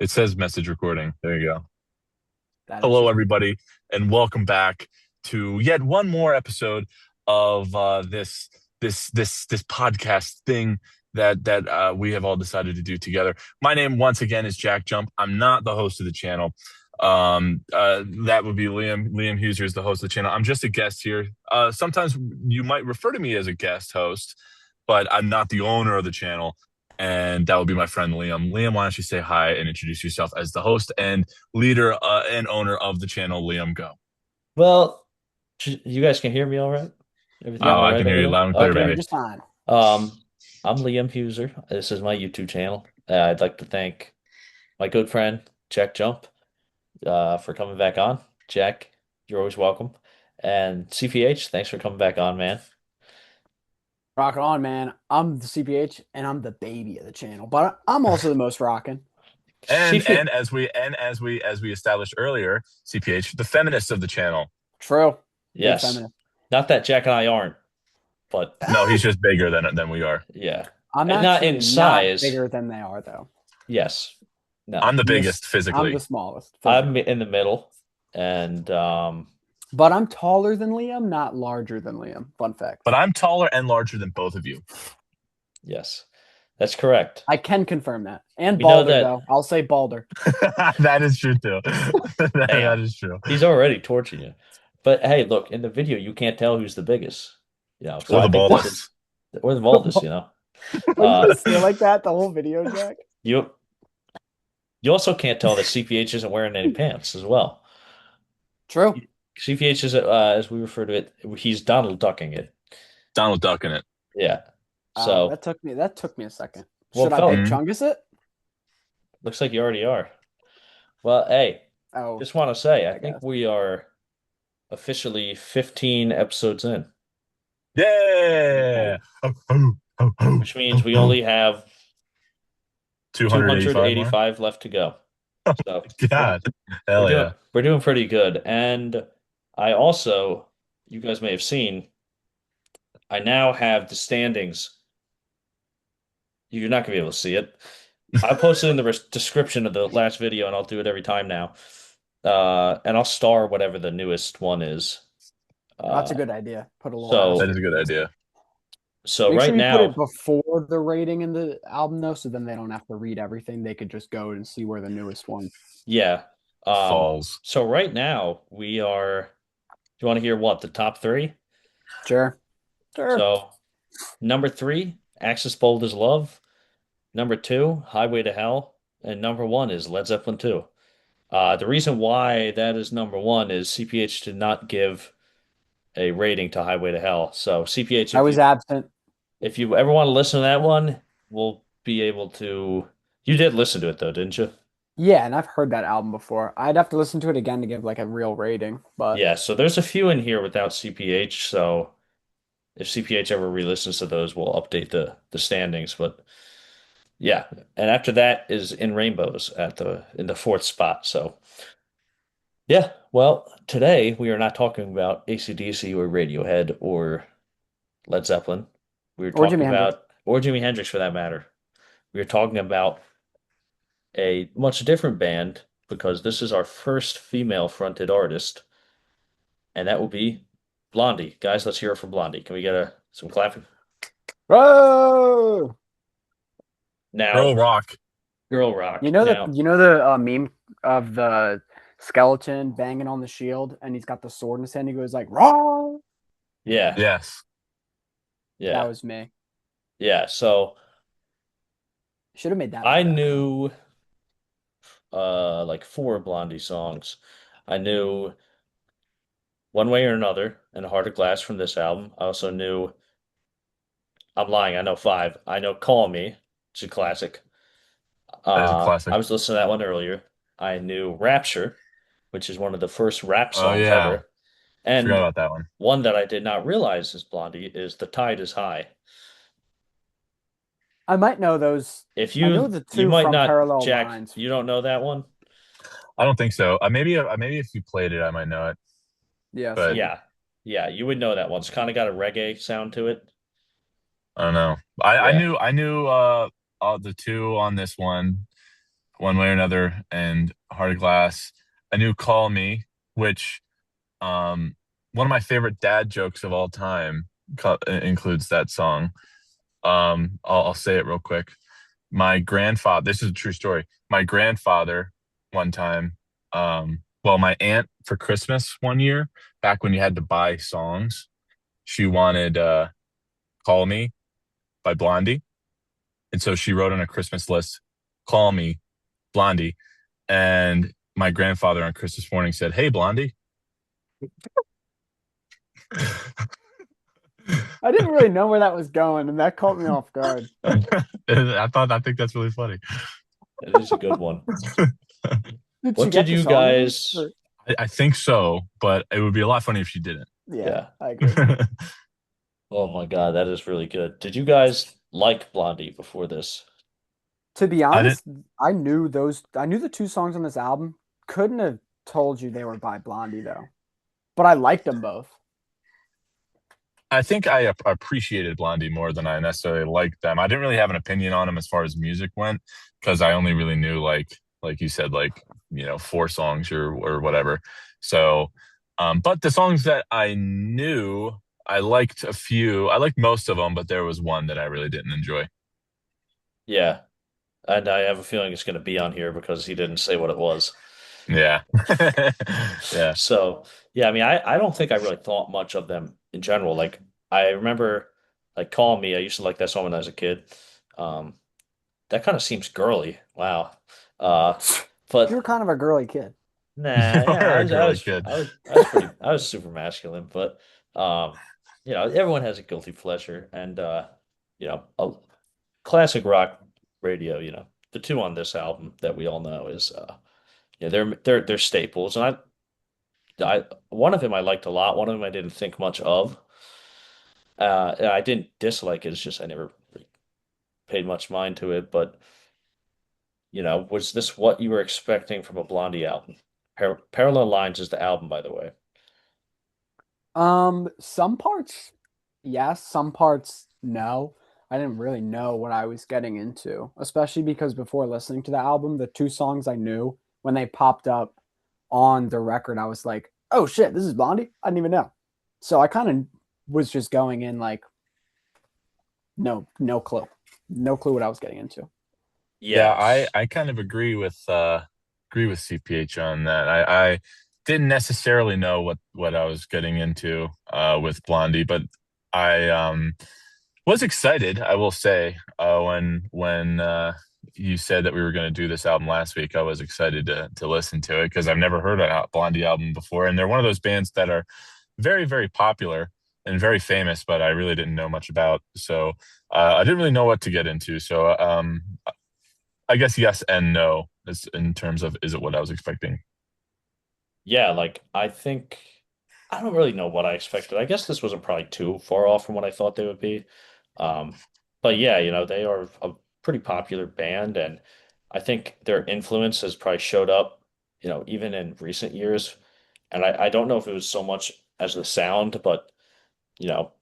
It says message recording. There you go. That is Hello, just everybody, and welcome back to yet one more episode of this podcast thing that we have all decided to do together. My name, once again, is Jack Jump. I'm not the host of the channel. That would be Liam. Liam Huser is the host of the channel. I'm just a guest here. Sometimes you might refer to me as a guest host, but I'm not the owner of the channel. And that would be my friend Liam. Liam, why don't you say hi and introduce yourself as the host and leader and owner of the channel, Liam? Go. Well, you guys can hear me all right? Everything yep. Oh, all I right can over hear you there? loud and We clear, can hear Okay. you baby. just fine. Um, I'm Liam Huser. This is my YouTube channel. I'd like to thank my good friend Jack Jump for coming back on. Jack, you're always welcome. And CPH, thanks for coming back on, man. Rock on, man. I'm the CPH and I'm the baby of the channel, but I'm also the most rocking. And CPH, as we established earlier, CPH, the feminist of the channel. True. Big yes. feminist. Not that Jack and I aren't, but No, he's just bigger than we are. yeah. I'm And not actually in not size. bigger than they are, though. Yes. No. I'm the I'm biggest I'm the physically, smallest I'm physically, in the middle. And but I'm taller than Liam, not larger than Liam. Fun fact. but I'm taller and larger than both of you. yes, that's correct. I can confirm that. And We know balder, that. though. I'll say balder. That is true too. Damn, That is true. he's already torching you. But hey, look, in the video, you can't tell who's the biggest. So Or I the think this is, baldest. or the boldest, Are you Uh, gonna stay like that the whole video, Jack? you you also can't tell that CPH isn't wearing any pants as well. True. CPH is, as we refer to it, he's Donald ducking it. Donald Duck in it. Yeah. Oh, So, that took me a second. well, Should I Big felt Mhm. Chungus it? looks like you already are. Well, hey, Oh, just want to say, I I think guess. we are officially 15 episodes in, Yeah. Ooh. Ho, ho, ho, ho, which means ho, we ho. only have 285 more. 285 left to go. So we're God. we're Hell doing yeah. we're doing pretty good. And I also, you guys may have seen, I now have the standings. You're not gonna be able to see it. I posted in the description of the last video, and I'll do it every time now. And I'll star whatever the newest one is. That's a Uh, good idea. Put a little That so is a asterisk good next to idea. it. so Make right sure you put it now, before the rating in the album, though, so then they don't have to read everything. They could just go and see where the newest one. yeah. Um, Falls. so right now we are. Do you want to hear what the top three? Sure. Sure. So number three, Axis Bold as Love. Number two, Highway to Hell. And number one is Led Zeppelin II. The reason why that is number one is CPH did not give a rating to Highway to Hell. So CPH, I was absent. if you ever want to listen to that one, we'll be able to. You did listen to it though, didn't you? Yeah, and I've heard that album before. I'd have to listen to it again to give like a real rating, but Yeah. So there's a few in here without CPH. So if CPH ever re-listens to those, we'll update the standings. But yeah, and after that is In Rainbows at the in the fourth spot. So yeah, well, today we are not talking about AC/DC or Radiohead or Led Zeppelin. We are or talking Jimi Hendrix. about, or Jimi Hendrix for that matter. We are talking about a much different band because this is our first female-fronted artist, and that will be Blondie. Guys, let's hear it for Blondie. Can we get some clapping? Whoa! Now, Girl rock. Girl Rock. Now, You know the meme of the skeleton banging on the shield, and he's got the sword in his hand. He goes like, "Raw!" yeah, Yes. That yeah, was me. yeah. So Should have made that my I background. knew like four Blondie songs. I knew One Way or Another and Heart of Glass from this album. I also knew, I'm lying, I know five. I know Call Me, it's a classic. That is a I classic. was listening to that one earlier. I knew Rapture, which is one of the first rap Oh songs yeah. ever. Forgot And about that one. one that I did not realize is Blondie is The Tide is High. I might know those. If I know you the you two might from not, Parallel Jack, Lines. you don't know that one? I don't think so. Maybe if you played it, I might know it. Yeah, But same. Yeah. Yeah, you would know that one. It's kind of got a reggae sound to it. I don't know. I Yeah. knew the two on this one. one way or another, and Heart of Glass. I knew Call Me, which um, one of my favorite dad jokes of all time includes that song. I'll say it real quick. My grandfather, this is a true story. My grandfather, one time, well, my aunt for Christmas one year, back when you had to buy songs, she wanted Call Me by Blondie. And so she wrote on a Christmas list, Call Me, Blondie. And my grandfather on Christmas morning said, Hey, Blondie. I didn't really know where that was going, and that caught me off guard. I think that's really funny. It is a good one. Did she What did get the you song? guys? I think so, but it would be a lot funnier if she didn't. Yeah, Yeah. I agree. Oh my God, that is really good. Did you guys like Blondie before this? To be I didn't. honest, I knew those. I knew the two songs on this album. Couldn't have told you they were by Blondie though, but I liked them both. I think I appreciated Blondie more than I necessarily liked them. I didn't really have an opinion on them as far as music went because I only really knew like you said, like four songs or whatever. So, but the songs that I knew, I liked a few. I liked most of them, but there was one that I really didn't enjoy. Yeah, and I have a feeling it's going to be on here because he didn't say what it was. Yeah, yeah. So, yeah, I mean, I don't think I really thought much of them in general. Like, I remember, like, Call Me. I used to like that song when I was a kid. Um, that kind of seems girly. Wow. Uh, You're but kind of a girly kid. nah, yeah, You're a girly kid. I was super masculine. But um, everyone has a guilty pleasure, and a classic rock radio. The two on this album that we all know is they're staples, and I one of them I liked a lot. One of them I didn't think much of. I didn't dislike it. It's just I never really paid much mind to it. But was this what you were expecting from a Blondie album? Parallel Lines is the album, by the way. Some parts, yes, some parts, no. I didn't really know what I was getting into, especially because before listening to the album, the two songs I knew when they popped up on the record, I was like, "Oh shit, this is Blondie." I didn't even know. So I kind of was just going in like, no clue, no clue what I was getting into. Yeah, I Yes. I kind of agree with CPH on that. I didn't necessarily know what I was getting into with Blondie, but I was excited, I will say, when you said that we were going to do this album last week. I was excited to listen to it because I've never heard a Blondie album before, and they're one of those bands that are very, very popular and very famous, but I really didn't know much about. So I didn't really know what to get into. So I guess yes and no is in terms of is it what I was expecting? Yeah, like I don't really know what I expected. I guess this wasn't probably too far off from what I thought they would be. Um, but yeah, they are a pretty popular band, and I think their influence has probably showed up, even in recent years. And I don't know if it was so much as the sound, but you know,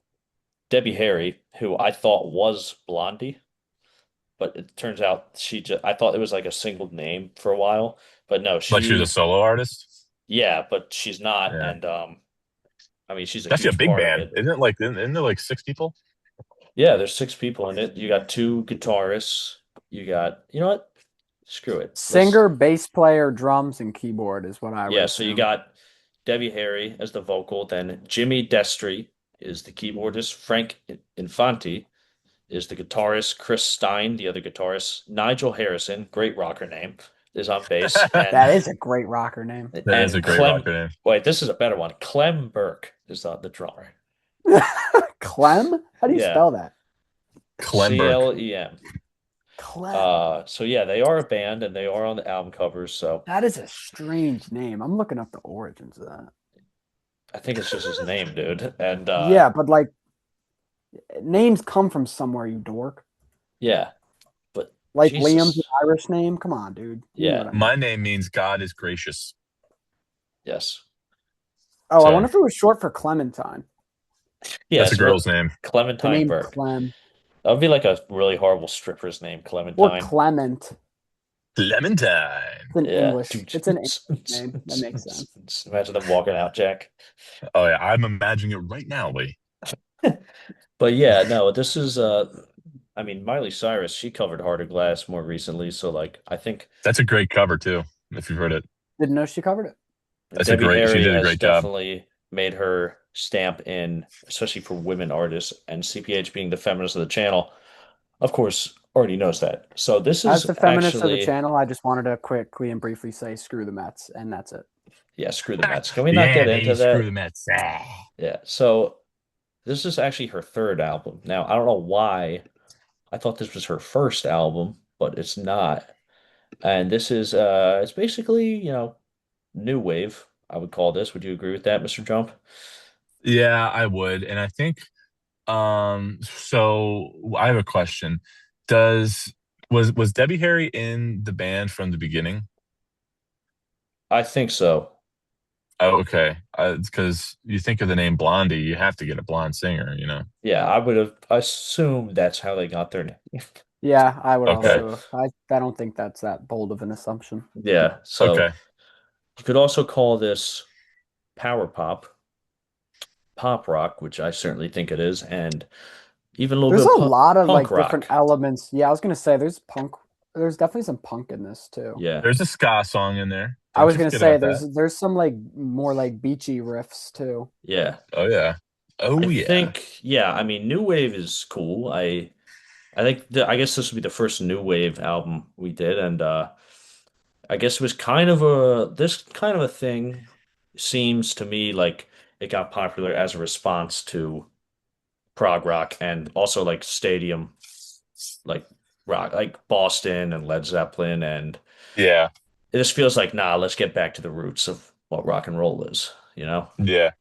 Debbie Harry, who I thought was Blondie, but it turns out I thought it was like a single name for a while, but no, Like she was a solo artist? yeah, but she's not, Yeah. and I mean, she's a It's actually a huge big part of band. it. Isn't there like six people? Yeah, there's six people in it. You got two guitarists. You know what? Screw it. Singer, bass player, drums, and keyboard is what I would Yeah, so you assume. got Debbie Harry as the vocal, then Jimmy Destri is the keyboardist, Frank Infanti is the guitarist, Chris Stein, the other guitarist, Nigel Harrison, great rocker name, is on bass, That is a great rocker name. That is a great rocker name. Wait, this is a better one. Clem Burke is the drummer. Clem? How do you Yeah, spell that? Klemberg. Clem. Clem. So yeah, they are a band and they are on the album covers. So That is a strange name. I'm looking up the origins of that. I think it's just his name, dude. And Yeah, but like names come from somewhere, you dork. yeah, but Like Liam's an Jesus, Irish name. Come on, dude. You know what yeah, I mean. My name means God is gracious. yes, Oh, I So wonder if it was short for Clementine. that's a yes, girl's but name. The Clementine name Burke. Clem That would be like a really horrible stripper's name, or Clementine. Clement. Clementine. It's an Yeah. English. It's an English name. That makes sense. Imagine them walking out, Jack. Oh yeah, I'm imagining it right now, Lee. But yeah, no, this is I mean Miley Cyrus, she covered Heart of Glass more recently, so like I think That's a great cover too, if you've heard it. Didn't know she covered it. Debbie She Harry did a has great job. definitely made her stamp in, especially for women artists, and CPH being the feminist of the channel, of course, already knows that. So this As is the feminist of the actually, channel, I just wanted to quickly and briefly say screw the Mets, and that's it. yeah, screw the Mets. Can we not Yeah, get they into screw the that? Mets. Ah. Yeah. So this is actually her third album. Now, I don't know why I thought this was her first album, but it's not. And this is it's basically, new wave, I would call this. Would you agree with that, Mr. Jump? Yeah, I would. And I think so I have a question. Does was Debbie Harry in the band from the beginning? I think so. Oh, okay. Because you think of the name Blondie, you have to get a blonde singer, you know? Yeah, I would have assumed that's how they got their name. Yeah, I would Okay. also. I don't think that's that bold of an assumption. Yeah, so Okay. you could also call this power pop, pop rock, which I certainly think it is, and even a little There's bit of a lot of punk like different rock. elements. Yeah, I was gonna say there's punk. There's definitely some punk in this too. Yeah, There's a ska song in there. I Don't was you gonna forget say about that. there's some like more like beachy riffs too. yeah. Oh yeah. I Oh yeah. think, yeah, I mean, new wave is cool. I think I guess this would be the first new wave album we did, and I guess it was kind of a this kind of a thing seems to me like it got popular as a response to prog rock and also like stadium like rock like Boston and Led Zeppelin, and Yeah. it just feels like nah, let's get back to the roots of what rock and roll is, you know? Yeah.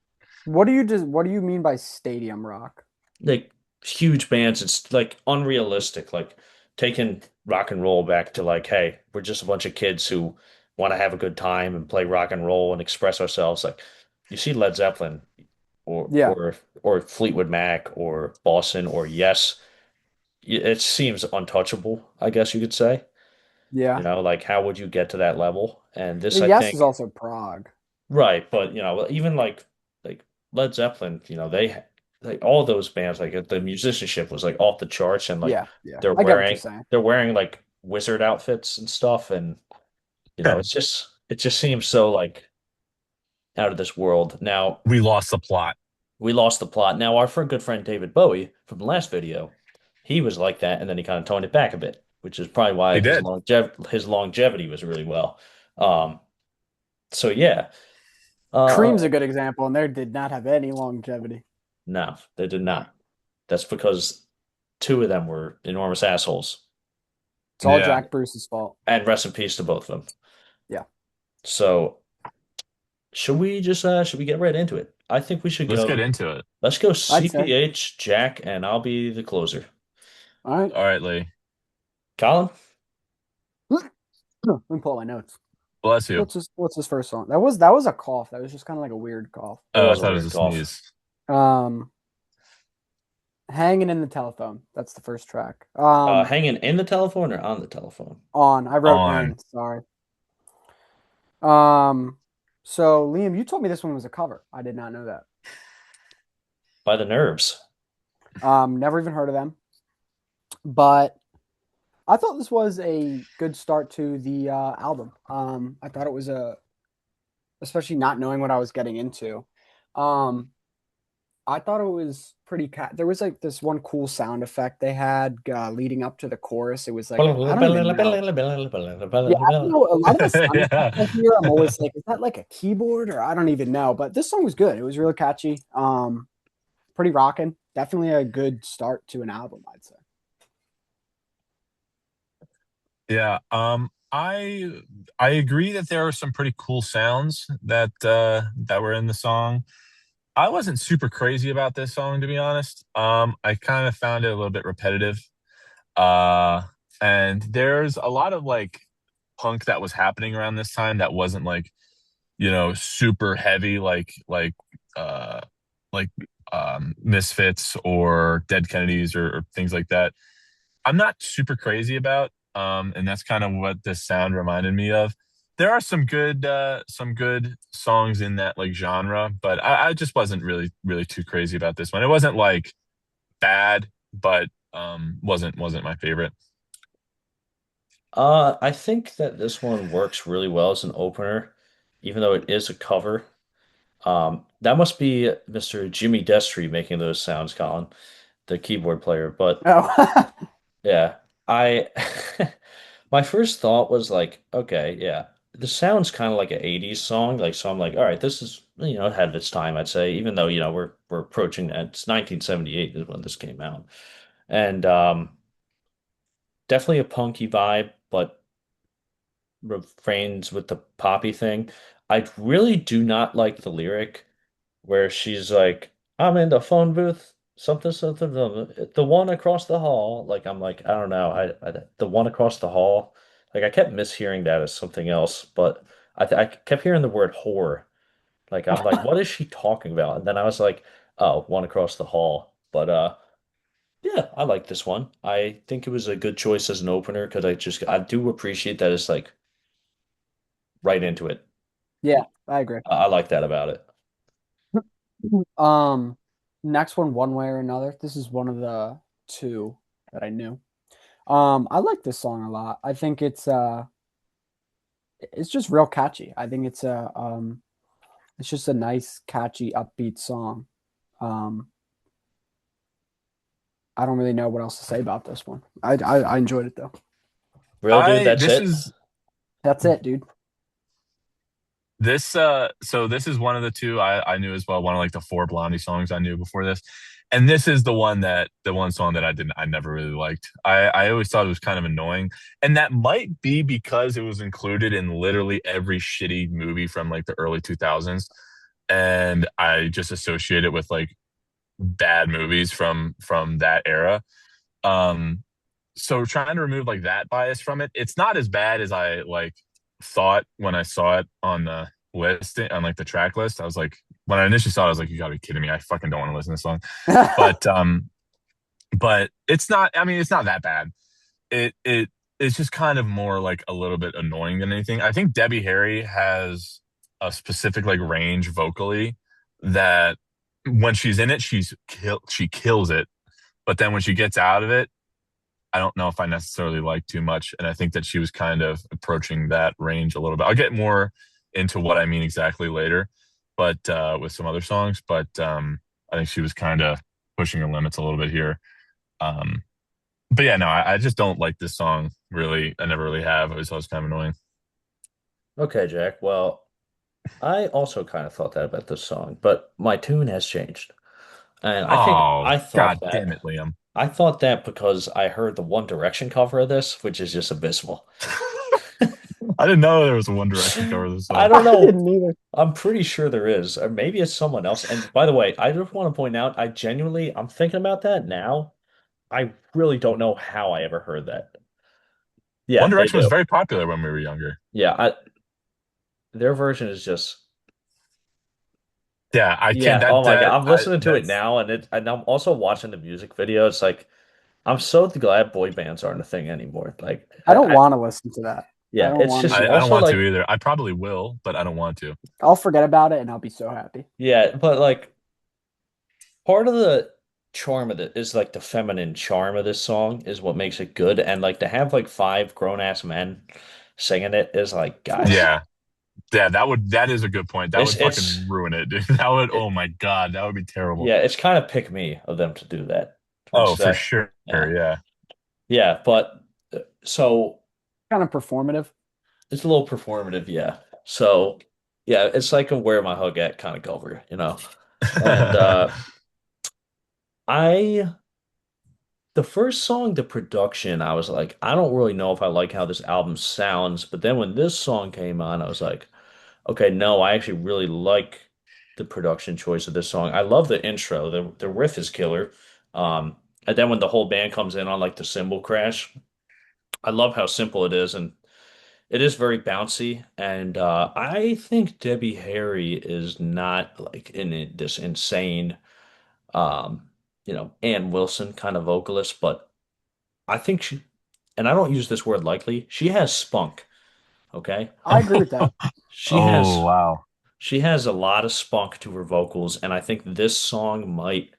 What do you mean by stadium rock? Like huge bands, it's like unrealistic, like taking rock and roll back to like, hey, we're just a bunch of kids who want to have a good time and play rock and roll and express ourselves. Like you see Led Zeppelin or Yeah, or or Fleetwood Mac or Boston or Yes, it seems untouchable, I guess you could say. yeah. Like how would you get to that level? And this, I Yes is think, also Prague. right, but even like Led Zeppelin, they all those bands, like the musicianship was like off the charts, and like Yeah, yeah. they're I get what you're wearing saying. they're wearing like wizard outfits and stuff, and it just seems so like out of this world. Now We lost the plot. we lost the plot. Now our good friend David Bowie from the last video, he was like that, and then he kind of toned it back a bit, which is probably why He did. his longevity was really well. Um, so yeah. Cream's a Uh, good example, and they did not have any longevity. no, they did not. That's because two of them were enormous assholes. It's all Yeah. Jack Bruce's fault. And rest in peace to both of them. Yeah, So should we get right into it? I think we should Let's get go. into it. Let's go I'd say. CPH, Jack, and I'll be the closer. All right. All right, Lee. Colin? Let me pull out my notes. Bless you. What's his first song? That was a cough. That was just kind of like a weird cough. It Oh, I was a thought it was weird a cough. sneeze. Um, Hanging in the Telephone. That's the first track. Hanging in the telephone or on the telephone? On. I wrote On. in. Sorry. Um, so Liam, you told me this one was a cover. I did not know that. By the Nerves. Never even heard of them, but I thought this was a good start to the album. I thought it was especially not knowing what I was getting into. Um, I thought it was there was like this one cool sound effect they had leading up to the chorus. It was like I don't even know. Yeah, I don't know. A lot of the sound effects I Yeah. hear, I'm always like, is that like a keyboard or I don't even know. But this song was good. It was really catchy. Pretty rocking. Definitely a good start to an album, I'd say. Yeah. I agree that there are some pretty cool sounds that were in the song. I wasn't super crazy about this song, to be honest. I kind of found it a little bit repetitive. Uh, and there's a lot of like punk that was happening around this time that wasn't like, super heavy uh like Misfits or Dead Kennedys or things like that. I'm not super crazy about. and that's kind of what this sound reminded me of. There are some good songs in that like genre, but I just wasn't really too crazy about this one. It wasn't like bad, but wasn't my favorite. I think that this one works really well as an opener, even though it is a cover. That must be Mr. Jimmy Destry making those sounds, Colin, the keyboard player. But Oh, yeah, I my first thought was like, okay, yeah, this sounds kind of like an 80s song. Like, so I'm like, all right, this is, ahead of its time, I'd say, even though, we're approaching that. It's 1978 is when this came out. And definitely a punky vibe, but refrains with the poppy thing. I really do not like the lyric where she's like, I'm in the phone booth, something, something, the one across the hall. Like, I'm like, I don't know, the one across the hall. Like, I kept mishearing that as something else, but I kept hearing the word whore. Like, I'm like, what is she talking about? And then I was like, oh, one across the hall. But yeah, I like this one. I think it was a good choice as an opener because I do appreciate that it's like right into it. yeah, I agree. I like that about it. Um, Next one way or another. This is one of the two that I knew. I like this song a lot. I think it's just real catchy. I think it's just a nice, catchy, upbeat song. Um, I don't really know what else to say about this one. I enjoyed it though. Really, dude, I that's this it? is That's it, dude. This so this is one of the two I knew as well, one of like the four Blondie songs I knew before this. And this is the one song that I never really liked. I always thought it was kind of annoying. And that might be because it was included in literally every shitty movie from like the early 2000s. And I just associate it with like bad movies from that era. Um so trying to remove like that bias from it, it's not as bad as I like thought when I saw it on the list on like the track list. I was like, when I initially saw it, I was like, you gotta be kidding me. I fucking don't want to listen to this song. But it's not, I mean, it's not that bad. It's just kind of more like a little bit annoying than anything. I think Debbie Harry has a specific like range vocally that when she's in it, she kills it. But then when she gets out of it, I don't know if I necessarily like too much. And I think that she was kind of approaching that range a little bit. I'll get more into what I mean exactly later, but with some other songs. But I think she was kind of pushing her limits a little bit here. Um, but yeah, no, I just don't like this song really. I never really have. I always thought it was kind of annoying. Okay, Jack. Well, I also kind of thought that about this song, but my tune has changed. And I think Oh, God damn it, Liam. I thought that because I heard the One Direction cover of this, which is just abysmal. I didn't know there was a One Direction cover of this I song. don't I know. didn't either. I'm pretty sure there is, or maybe it's someone else. And by the way, I just want to point out, I'm thinking about that now. I really don't know how I ever heard that. One Yeah, they Direction was do. very popular when we were younger. Yeah, their version is just Yeah, I can't. yeah. Oh my God, I'm listening to it That's now, and I'm also watching the music video. It's like I'm so glad boy bands aren't a thing anymore. Like I don't want to listen to that. I yeah, don't it's want to just hear I don't that. also want to like either. I probably will, but I don't want to. I'll forget about it and I'll be so happy. yeah, but like part of the charm of it is like the feminine charm of this song is what makes it good, and like to have like five grown ass men singing it is like guys, Yeah. Yeah, that is a good point. That would it's fucking ruin it, dude. That would, it, oh my God, that would be terrible. yeah, it's kind of pick me of them to do that Oh, for instead. sure. Yeah, Yeah. yeah, but so Kind of performative. it's a little performative, yeah. So yeah, it's like a where my hug at kind of cover. And I the first song, the production, I was like, I don't really know if I like how this album sounds. But then when this song came on, I was like, okay, no, I actually really like the production choice of this song. I love the intro. The riff is killer. And then when the whole band comes in on like the cymbal crash, I love how simple it is, and it is very bouncy. And I think Debbie Harry is not like this insane, um, Ann Wilson kind of vocalist, but I think and I don't use this word lightly, she has spunk, okay? I agree with that. She Oh has wow. she has a lot of spunk to her vocals, and I think this song might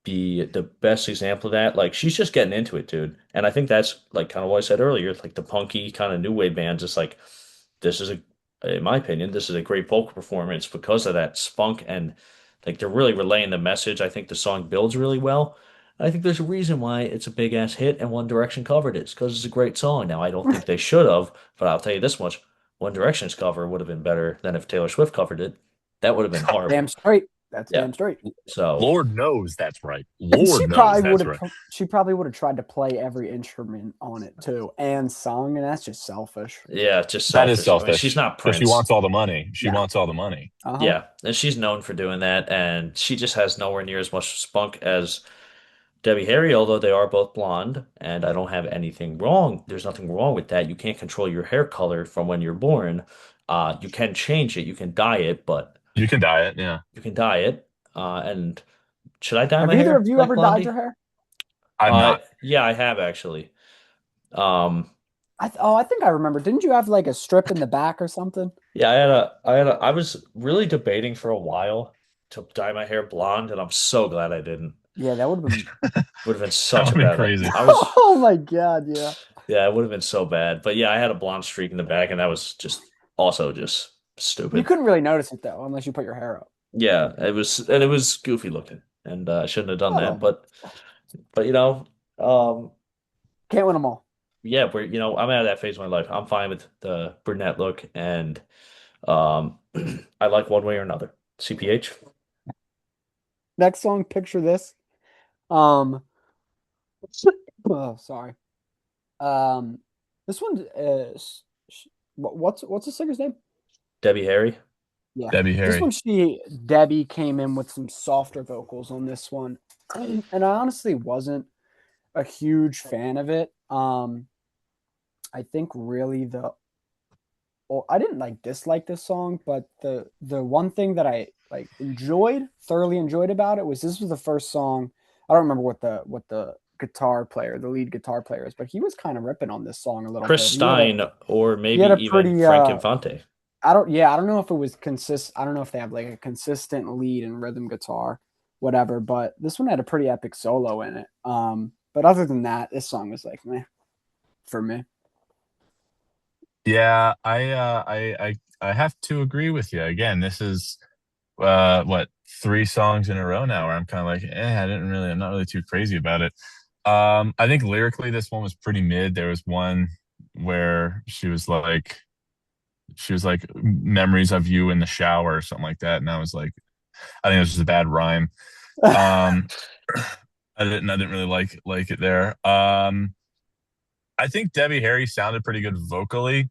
be the best example of that. Like she's just getting into it, dude. And I think that's like kind of what I said earlier, like the punky kind of new wave bands. It's like this is in my opinion, this is a great vocal performance because of that spunk and like they're really relaying the message. I think the song builds really well. I think there's a reason why it's a big ass hit and One Direction covered it. It's because it's a great song. Now I don't think they should have, but I'll tell you this much: One Direction's cover would have been better than if Taylor Swift covered it. That would have been Damn horrible. straight. That's Yeah. damn straight. So Lord knows that's right. And Lord knows that's right. she probably would have tried to play every instrument on it too and sung, and that's just selfish. yeah, just That is selfish. I mean, she's selfish not because she Prince. wants all the money. She Yeah. wants all the money. Uh-huh. Yeah, and she's known for doing that, and she just has nowhere near as much spunk as Debbie Harry, although they are both blonde, and I don't have anything wrong. There's nothing wrong with that. You can't control your hair color from when you're born. You can change it, you can dye it, but You can dye it, yeah. you can dye it. And should I dye Have my either hair of you like ever dyed your Blondie? hair? I'm not. Yeah, I have actually. Um, I think I remember. Didn't you have like a strip in the back or something? Yeah, I was really debating for a while to dye my hair blonde, and I'm so glad I didn't. Yeah, that would have been. Would have been That such would a have been bad. crazy. I was, Oh my god, yeah. yeah, it would have been so bad. But yeah, I had a blonde streak in the back, and that was just also just You stupid. couldn't really notice it though, unless you put your hair up. Yeah, it was goofy looking, and I shouldn't have done that. Oh, But um, can't win them all. yeah, I'm out of that phase of my life. I'm fine with the brunette look, and um, I like one way or another. CPH. Next song, picture this. Um, oh, sorry. Um, this one is what's the singer's name? Debbie Harry. Yeah, Debbie this Harry. one Debbie came in with some softer vocals on this one, and I honestly wasn't a huge fan of it. I think really I didn't like dislike this song, but the one thing that I like thoroughly enjoyed about it was this was the first song. I don't remember what the guitar player, the lead guitar player is, but he was kind of ripping on this song a little Chris bit. Stein or He maybe had a even pretty Frank Infante. I don't know if it was I don't know if they have like a consistent lead and rhythm guitar, whatever, but this one had a pretty epic solo in it. But other than that, this song was like meh for me. Yeah, I have to agree with you. Again, this is what, three songs in a row now where I'm kind of like, I'm not really too crazy about it. I think lyrically this one was pretty mid. There was one where she was like memories of you in the shower or something like that, and I was like, I think it was just a bad rhyme. Um, I didn't really like it there. I think Debbie Harry sounded pretty good vocally.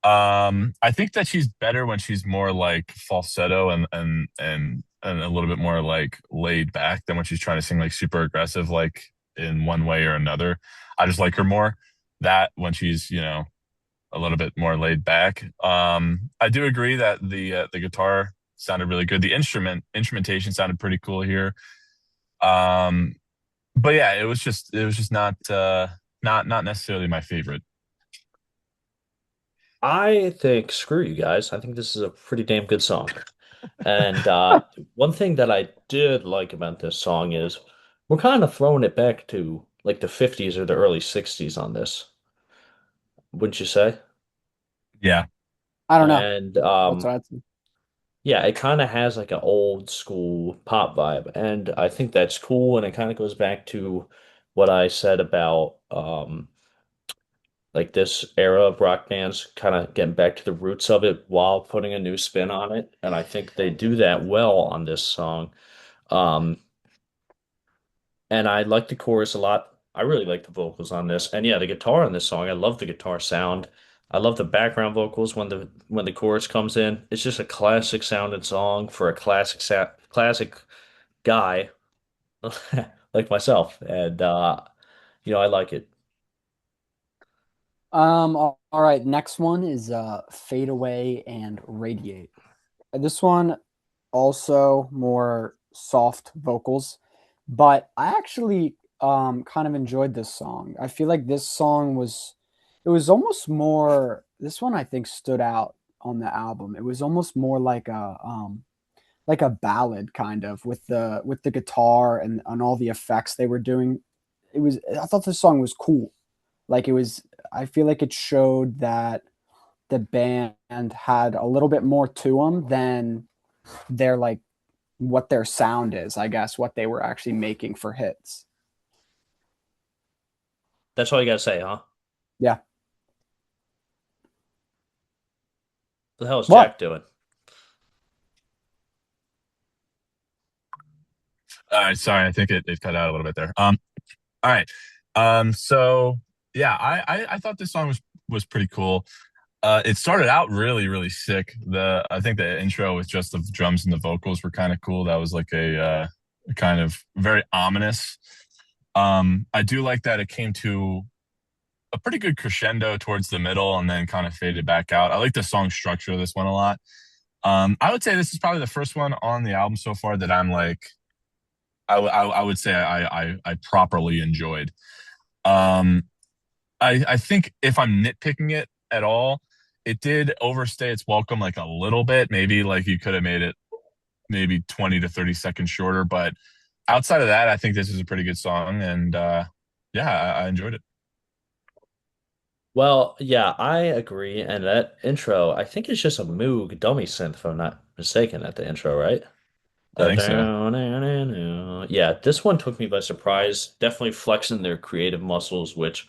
I think that she's better when she's more like falsetto and a little bit more like laid back than when she's trying to sing like super aggressive, like in one way or another. I just like her more that when she's, a little bit more laid back. I do agree that the guitar sounded really good. The instrumentation sounded pretty cool here. Um, but yeah, it was just not necessarily my favorite. I think, screw you guys. I think this is a pretty damn good song. And one thing that I did like about this song is we're kind of throwing it back to like the 50s or the early 60s on this, wouldn't you say? Yeah. I don't know. And That's what I'd say. yeah, it kind of has like an old school pop vibe. And I think that's cool. And it kind of goes back to what I said about like this era of rock bands kind of getting back to the roots of it while putting a new spin on it. And I think they do that well on this song. Um, and I like the chorus a lot. I really like the vocals on this. And yeah, the guitar on this song, I love the guitar sound. I love the background vocals when the chorus comes in. It's just a classic sounding song for a classic guy like myself. And I like it. All right. Next one is Fade Away and Radiate. This one also more soft vocals, but I actually kind of enjoyed this song. I feel like this song was it was almost more this one I think stood out on the album. It was almost more like a ballad kind of with the guitar and all the effects they were doing. It was I thought this song was cool. Like it was I feel like it showed that the band had a little bit more to them than their like what their sound is, I guess, what they were actually making for hits. That's all you gotta say, huh? Yeah. What the hell is What? Jack doing? All right, sorry, I think it cut out a little bit there. All right. So yeah, I thought this song was pretty cool. It started out really sick. I think the intro with just the drums and the vocals were kind of cool. That was like a kind of very ominous. I do like that it came to a pretty good crescendo towards the middle and then kind of faded back out. I like the song structure of this one a lot. I would say this is probably the first one on the album so far that I'm like I would say I properly enjoyed. Um, I think if I'm nitpicking it at all, it did overstay its welcome like a little bit. Maybe like you could have made it maybe 20 to 30 seconds shorter. But outside of that, I think this is a pretty good song. And yeah, I enjoyed it. Well, yeah, I agree. And that intro, I think it's just a Moog dummy synth, if I'm not mistaken, at the intro, right? I The think so. down, down, down, down. Yeah, this one took me by surprise. Definitely flexing their creative muscles, which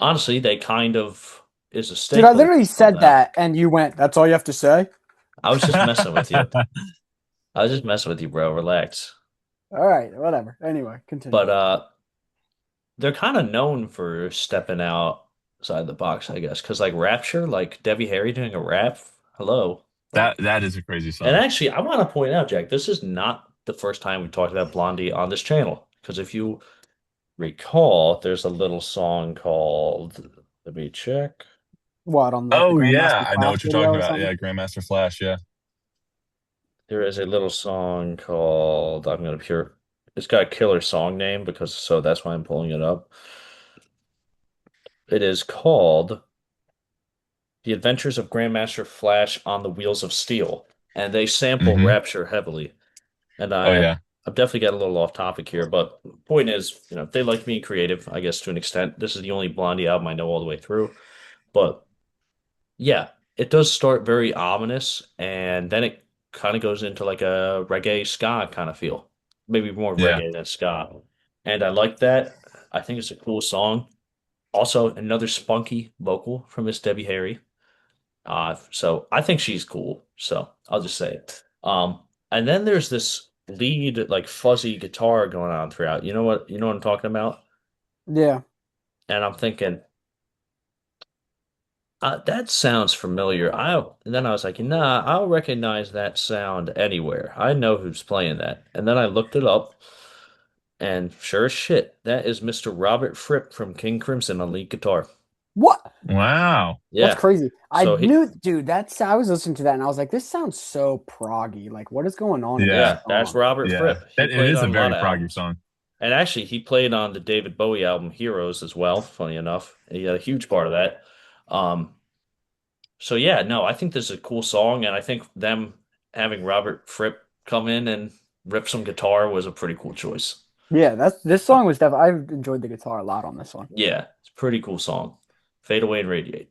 honestly, they kind of is a Dude, I staple literally of said them. that and you went, that's all you have to say? I was just messing with you. I was just messing with you, bro. Relax. All right, whatever. Anyway, continue. But they're kind of known for stepping outside the box, I guess. Because like Rapture, like Debbie Harry doing a rap. Hello. Like, That is a crazy and song. actually, I want to point out, Jack, this is not the first time we talked about Blondie on this channel. Because if you recall, there's a little song called, let me check. What on like the Oh yeah, Grandmaster I know Flash what you're video talking or about. something? Yeah, Grandmaster Flash. Yeah, There is a little song called, I'm gonna pure, it's got a killer song name because, so that's why I'm pulling it up. It is called The Adventures of Grandmaster Flash on the Wheels of Steel, and they sample hmm. Rapture heavily. And Oh yeah, I've definitely got a little off topic here, but point is, they like being creative, I guess to an extent. This is the only Blondie album I know all the way through, but yeah, it does start very ominous, and then it kind of goes into like a reggae ska kind of feel, maybe more yeah. reggae than ska, and I like that. I think it's a cool song. Also, another spunky vocal from Miss Debbie Harry. So I think she's cool. So I'll just say it. And then there's this lead like fuzzy guitar going on throughout. You know what I'm talking about? Yeah. And I'm thinking, that sounds familiar. And then I was like, nah, I'll recognize that sound anywhere. I know who's playing that. And then I looked it up, and sure as shit, that is Mr. Robert Fripp from King Crimson on lead guitar. What? Wow. That's Yeah. crazy. I So knew, dude, I was listening to that and I was like, this sounds so proggy. Like, what is going on in this Yeah, yeah, that's song? Robert yeah. Fripp. He That it played is a on a lot very of proggy albums. song. And actually, he played on the David Bowie album Heroes as well, funny enough. He had a huge part of that. Um, so yeah, no, I think this is a cool song, and I think them having Robert Fripp come in and rip some guitar was a pretty cool choice. Yeah, this song was definitely, I've enjoyed the guitar a lot on this one. Yeah, it's a pretty cool song. Fade Away and Radiate.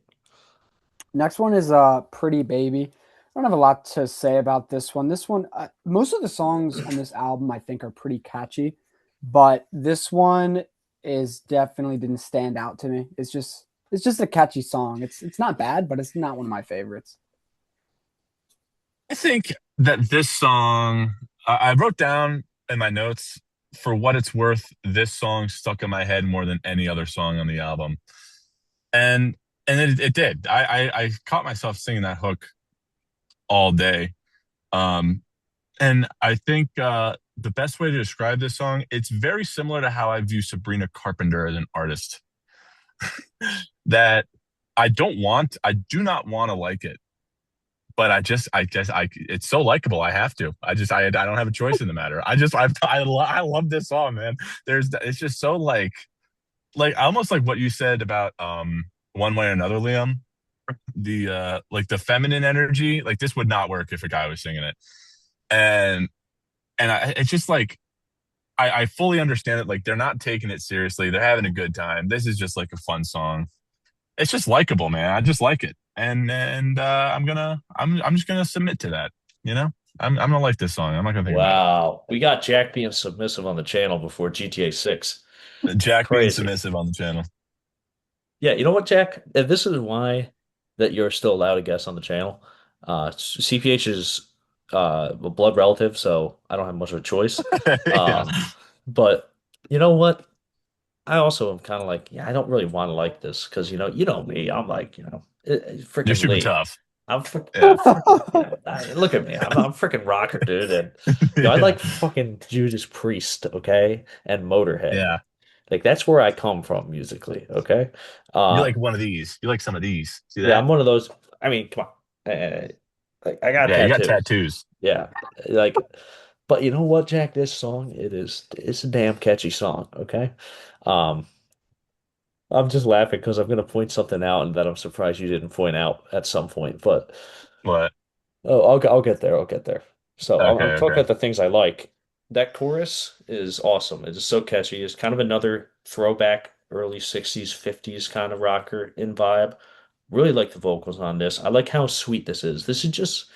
Next one is Pretty Baby. I don't have a lot to say about this one. This one, most of the songs on this album I think are pretty catchy, but this one is definitely didn't stand out to me. It's just a catchy song. It's not bad, but it's not one of my favorites. I think that this song, I wrote down in my notes, for what it's worth, this song stuck in my head more than any other song on the album. And it did. I caught myself singing that hook all day. Um, and I think the best way to describe this song, it's very similar to how I view Sabrina Carpenter as an artist. That I do not want to like it, but it's so likable. I have to. I don't have a choice in the matter. I love this song, man. It's just so like almost like what you said about One Way or Another, Liam. The like the feminine energy, like this would not work if a guy was singing it. And it's just like I fully understand it. Like they're not taking it seriously. They're having a good time. This is just like a fun song. It's just likable, man. I just like it, and I'm just gonna submit to that. You know, I'm gonna like this song. I'm not gonna think about Wow. We got Jack being submissive on the channel before GTA 6. it. Jack being Crazy. submissive on the channel. Yeah, you know what, Jack? This is why that you're still allowed to guest on the channel. CPH is a blood relative, so I don't have much of a choice. Yeah, Um, but you know what? I also am kind of like, yeah, I don't really want to like this because you know me. I'm like, you're freaking super Lee. tough. I'm Yeah, freaking, look at me. I'm freaking rocker, dude. And I yeah, like fucking Judas Priest, okay, and Motorhead. yeah. Like that's where I come from musically, okay. You Uh, like one of these. You like some of these. See yeah, that? I'm one of those. I mean, come on, like I got Yeah, you got tattoos. tattoos. Yeah, like, but you know what, Jack? This song, it's a damn catchy song, okay. Um, I'm just laughing because I'm gonna point something out and that I'm surprised you didn't point out at some point, but. What? Oh, I'll get there. I'll get there. So I'm Okay, talking okay. about the things I like. That chorus is awesome. It is so catchy. It's kind of another throwback early 60s, 50s kind of rocker in vibe. Really like the vocals on this. I like how sweet this is. This is just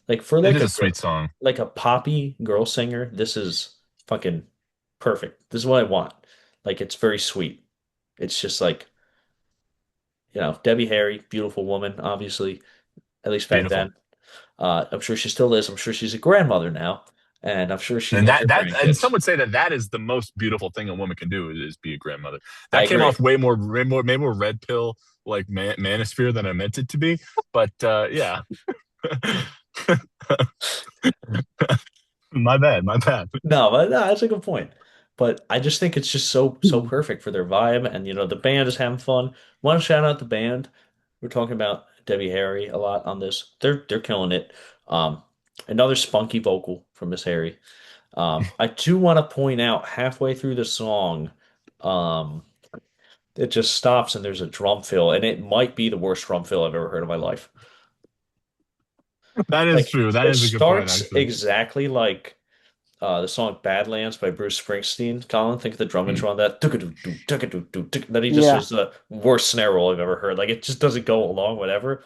like for It like is a a sweet song. like a poppy girl singer, this is fucking perfect. This is what I want. Like it's very sweet. It's just like, Debbie Harry, beautiful woman, obviously, at least back Beautiful. then. I'm sure she still is. I'm sure she's a grandmother now, and I'm sure she And loves her and grandkids. some would say that that is the most beautiful thing a woman can do is be a grandmother. I That came agree. off way more red pill like manosphere than I meant it to be. But yeah, my bad, my bad. No, but no, that's a good point. But I just think it's just so perfect for their vibe, and the band is having fun. Want to shout out the band. We're talking about Debbie Harry a lot on this. They're killing it. Um, Another spunky vocal from Miss Harry. I do want to point out halfway through the song, um, it just stops and there's a drum fill, and it might be the worst drum fill I've ever heard in my life. That is Like true. That it is a good point, starts actually. exactly like the song Badlands by Bruce Springsteen. Colin, think of the drum intro on that. Then he just Yeah. does the worst snare roll I've ever heard. Like it just doesn't go along, whatever.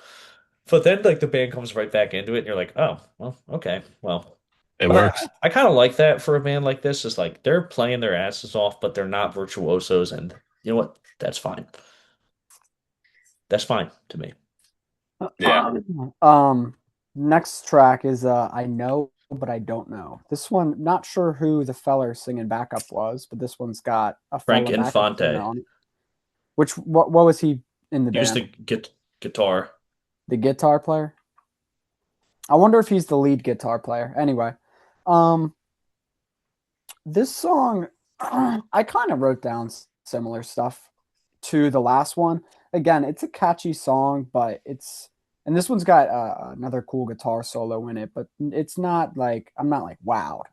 But then like the band comes right back into it, and you're like, oh, well, okay, well. It But works. I kind of like that for a band like this. Is like they're playing their asses off, but they're not virtuosos, and you know what? That's fine. That's fine to me. Yeah. Um, Next track is I know, but I don't know. This one, not sure who the feller singing backup was, but this one's got a Frank fella backup singer Infante on it. What was he in the used band? to get guitar. The guitar player? I wonder if he's the lead guitar player. Anyway, um, this song, I kind of wrote down similar stuff to the last one. Again, it's a catchy song, but and this one's got another cool guitar solo in it, but it's not like I'm not like wowed,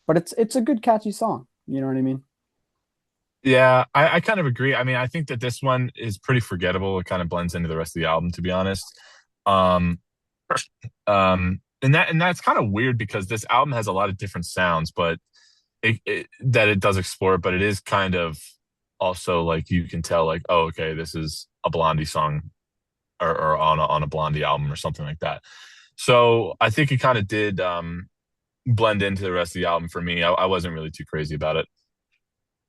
but it's a good catchy song. You know what I mean? Yeah, I kind of agree. I mean, I think that this one is pretty forgettable. It kind of blends into the rest of the album, to be honest. Um, and that's kind of weird because this album has a lot of different sounds, but that it does explore, but it is kind of also like you can tell, like, oh, okay, this is a Blondie song or on a Blondie album or something like that. So I think it kind of did blend into the rest of the album for me. I wasn't really too crazy about it.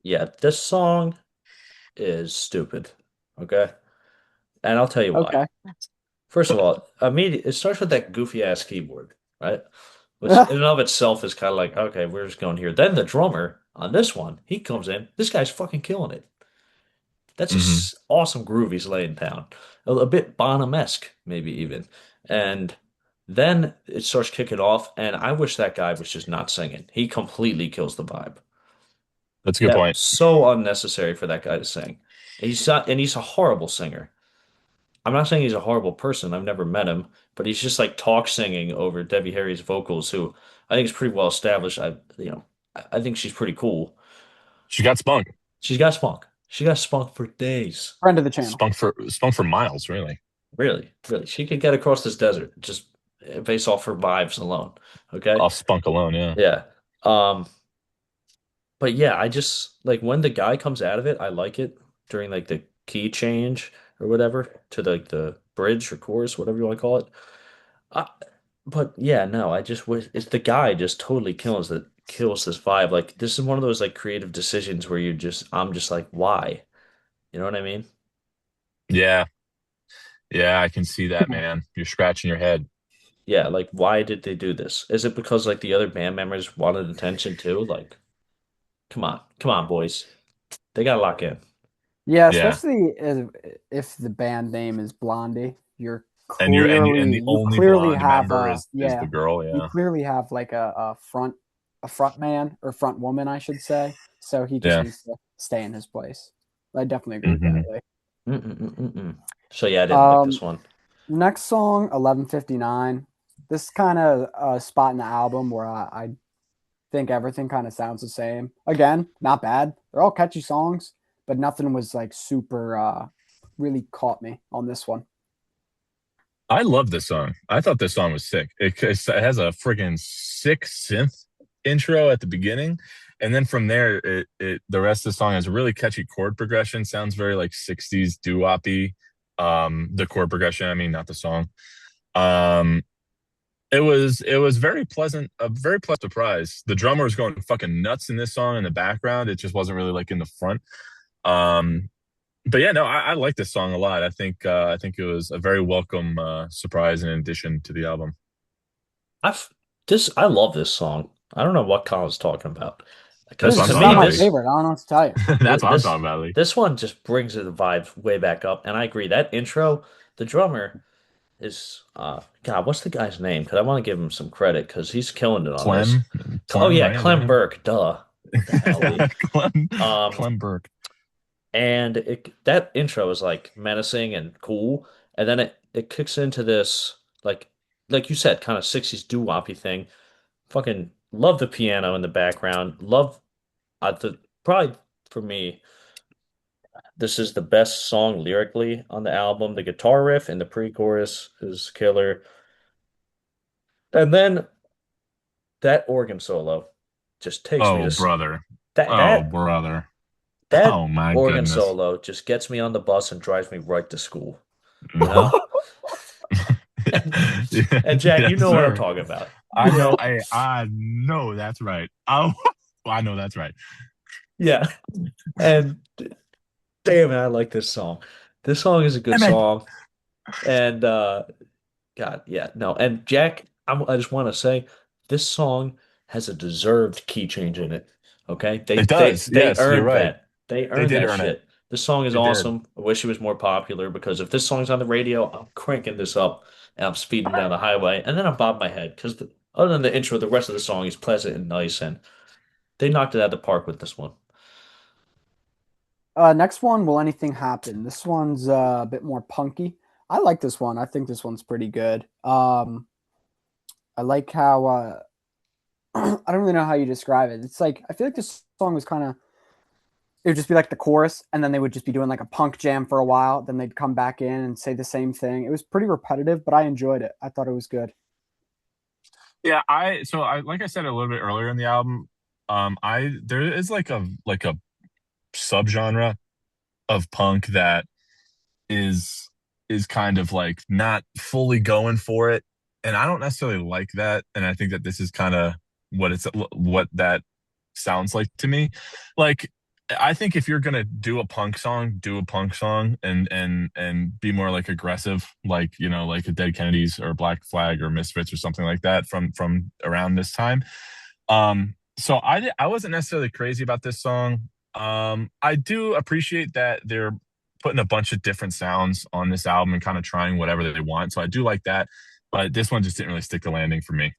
Yeah, this song is stupid. Okay. And I'll tell you why. Okay. First of all, it starts with that goofy ass keyboard, right? Which in and of itself is kind of like, okay, we're just going here. Then the drummer on this one, he comes in. This guy's fucking killing it. That's a Hmm. awesome groove he's laying down. A bit Bonham-esque, maybe even. And then it starts kicking off, and I wish that guy was just not singing. He completely kills the vibe. That's a good That point. was so unnecessary for that guy to sing. He's not, and he's a horrible singer. I'm not saying he's a horrible person. I've never met him, but he's just like talk singing over Debbie Harry's vocals, who I think is pretty well established. I think she's pretty cool. She got spunk, She's got spunk. She got spunk for days. Friend of the channel. spunk for miles, really. Really, really. She could get across this desert just based off her vibes alone. Okay. Off spunk alone, yeah. Yeah. Um, but yeah, I just like when the guy comes out of it, I like it during like the key change or whatever to the bridge or chorus, whatever you want to call it. I, but yeah, no, I just wish it's the guy just totally kills this vibe. Like this is one of those like creative decisions where I'm just like, why? You know what I mean? Yeah, yeah, I can see that, man. You're scratching your head. Yeah, like why did they do this? Is it because like the other band members wanted attention too? Like, come on, boys. They gotta lock in. Yeah, Yeah. especially if the band name is Blondie, And the you only clearly blonde have member a is the yeah, girl, you yeah. clearly have like a front man or front woman, I should say. So he just Yeah. needs to stay in his place. I definitely agree with Hmm. that. Lee. Mm-mm-mm-mm. So yeah, I didn't like this Um, one. Next song, 11:59. This kind of spot in the album where I think everything kind of sounds the same. Again, not bad. They're all catchy songs, but nothing was like super really caught me on this one. I love this song. I thought this song was sick. It has a friggin' sick synth intro at the beginning, and then from there, the rest of the song has a really catchy chord progression. Sounds very like '60s doo-woppy. The chord progression, I mean, not the song. Um, it was very pleasant surprise. The drummer was going fucking nuts in this song in the background. It just wasn't really like in the front. Um, but yeah, no, I like this song a lot. I think it was a very welcome surprise and addition to the album. I've I love this song. I don't know what Colin's talking about. That's Because what It's I'm to just talking not me, about, my Lee. favorite. I don't know what to tell you. That's what I'm this talking about, Lee. this one just brings the vibe way back up. And I agree, that intro, the drummer is God, what's the guy's name? Because I want to give him some credit because he's killing it on this. Clem, Oh Clem, yeah, right? Is that Clem him? Burke, duh. What the hell, Lee? Clem, Um, Clem Burke. and that intro is like menacing and cool, and then it kicks into this like you said, kind of 60s doo-woppy thing. Fucking love the piano in the background. Love the probably for me, this is the best song lyrically on the album. The guitar riff in the pre-chorus is killer. And then that organ solo just takes me Oh, to brother. that Oh, that brother. that Oh, my organ goodness. solo just gets me on the bus and drives me right to school, you know? And, Yeah, and Jack, you yes, know what I'm sir. talking about. I You know. know? I know that's right. Oh, I know that's right. Yeah. And damn it, I like this song. This song is a good Damn it. song. And God, yeah, no. And Jack, I just want to say this song has a deserved key change in it. Okay? It does. They Yes, you're earned right. that. They They earned did that earn it. shit. This song is They did. awesome. I wish it was more popular because if this song's on the radio, I'm cranking this up and I'm speeding down the highway and then I'm bobbing my head because other than the intro, the rest of the song is pleasant and nice and they knocked it out of the park with this one. Next one, Will Anything Happen? This one's a bit more punky. I like this one. I think this one's pretty good. I like how I don't really know how you describe it. It's like I feel like this song was kind of it would just be like the chorus, and then they would just be doing like a punk jam for a while. Then they'd come back in and say the same thing. It was pretty repetitive, but I enjoyed it. I thought it was good. Yeah, I like I said a little bit earlier in the album, I there is like a subgenre of punk that is is kind of like not fully going for it, and I don't necessarily like that, and I think that this is kind of what that sounds like to me. Like I think if you're gonna do a punk song, do a punk song and be more like aggressive, like like the Dead Kennedys or Black Flag or Misfits or something like that from around this time. So I wasn't necessarily crazy about this song. I do appreciate that they're putting a bunch of different sounds on this album and kind of trying whatever they want. So I do like that, but this one just didn't really stick the landing for me.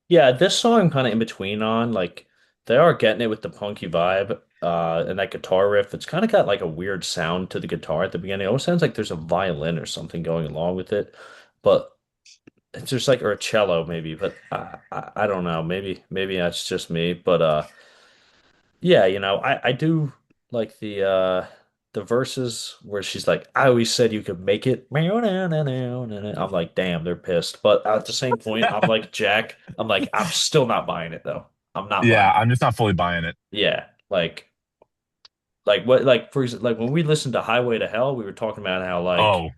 Yeah, this song I'm kind of in between on. Like they are getting it with the punky vibe, And that guitar riff, it's kind of got like a weird sound to the guitar at the beginning. It almost sounds like there's a violin or something going along with it, but it's just like, or a cello maybe, but I don't know. Maybe that's just me, but yeah, I do like the verses where she's like, I always said you could make it. I'm like, damn, they're pissed. But at the same point, I'm like, Jack, I'm like, I'm still not buying it though. I'm not Yeah, buying it. I'm just not fully buying it. Yeah, like what, like for example, like when we listened to Highway to Hell, we were talking about how like Oh,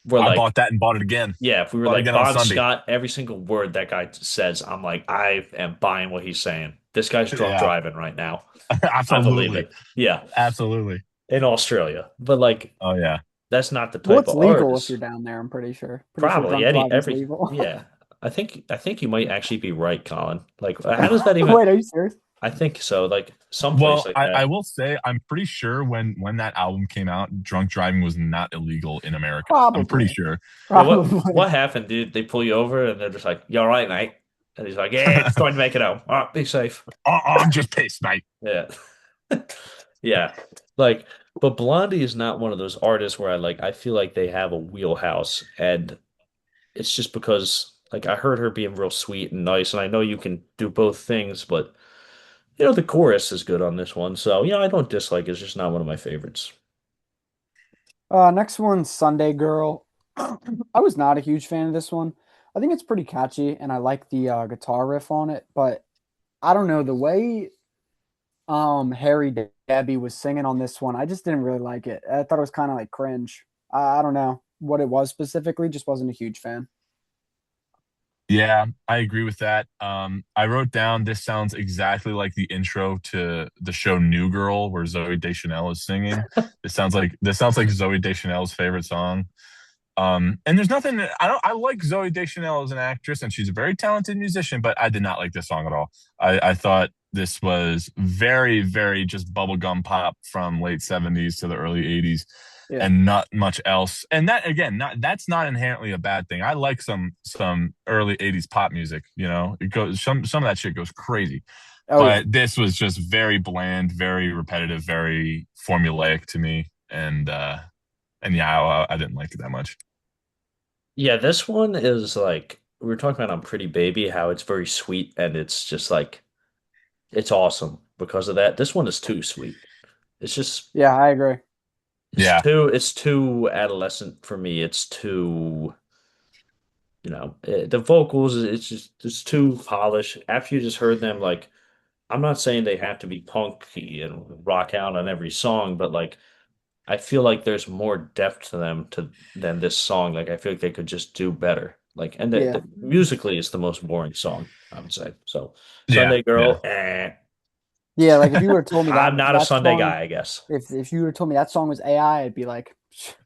we're I like, bought that and bought it again. yeah, if we were Bought it like again on Bon Sunday. Scott, every single word that guy says, I'm like, I am buying what he's saying. This guy's drunk Yeah, driving right now. I believe absolutely. it. Yeah, Absolutely. in Australia, but like Oh yeah. that's not the Well, type it's of legal if you're artist. down there. I'm pretty sure. Pretty sure Probably drunk any driving's every legal. yeah. I think you might actually be right, Colin. Like, how does that even? Wait, are you serious? I think so. Like someplace Well, like I that. will say I'm pretty sure when that album came out, drunk driving was not illegal in America. I'm pretty Probably. sure. Well, what Probably. happened, dude? They pull you over and they're just like, "You all right, mate?" And he's like, "Yeah, just trying to make it home. All right, be safe." I'm just pissed, mate. Yeah. Yeah. Like, but Blondie is not one of those artists where I feel like they have a wheelhouse, and it's just because like I heard her being real sweet and nice, and I know you can do both things, but the chorus is good on this one. So, I don't dislike it. It's just not one of my favorites. Next one, Sunday Girl. I was not a huge fan of this one. I think it's pretty catchy, and I like the guitar riff on it. But I don't know the way Harry Debbie was singing on this one. I just didn't really like it. I thought it was kind of like cringe. I don't know what it was specifically. Just wasn't a huge fan. Yeah, I agree with that. I wrote down this sounds exactly like the intro to the show New Girl, where Zoe Deschanel is singing. This sounds like Zoe Deschanel's favorite song. And there's nothing I like Zoe Deschanel as an actress, and she's a very talented musician, but I did not like this song at all. I thought this was very, very just bubblegum pop from late 70s to the early 80s Yeah, and not much else. And that again, not that's not inherently a bad thing. I like some early 80s pop music, It goes some of that shit goes crazy. oh yeah. But this was just very bland, very repetitive, very formulaic to me. And yeah, I didn't like it that much. Yeah, this one is like we were talking about on Pretty Baby, how it's very sweet and it's just like it's awesome because of that. This one is too sweet. It's just Yeah, I agree. it's Yeah. too adolescent for me. It's too, the vocals, it's too polished. After you just heard them, like I'm not saying they have to be punky and rock out on every song, but like I feel like there's more depth to them than this song. Like I feel like they could just do better. Like and Yeah, musically it's the most boring song, I would say. So Yeah. Sunday Yeah. Girl, yeah. Like if you would have told me I'm not a that Sunday song, guy, I guess. if you would have told me that song was AI, I'd be like,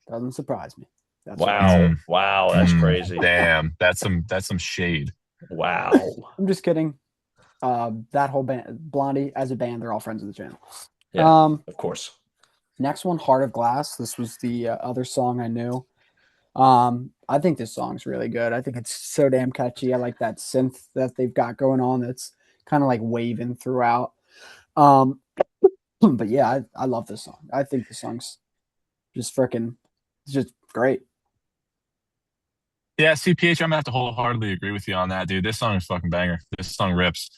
doesn't surprise me. That's what I'd say. Wow. Wow, that's Mm, crazy. damn. That's some shade. Wow. I'm just kidding. That whole band, Blondie as a band, they're all friends of the channel. Yeah, Um, of course. Next one, Heart of Glass. This was the other song I knew. I think this song's really good. I think it's so damn catchy. I like that synth that they've got going on. That's kind of like waving throughout. Um, but yeah, I love this song. I think the song's just freaking, it's just great. Yeah, CPH, I'm gonna have to wholeheartedly agree with you on that, dude. This song is fucking banger. This song rips.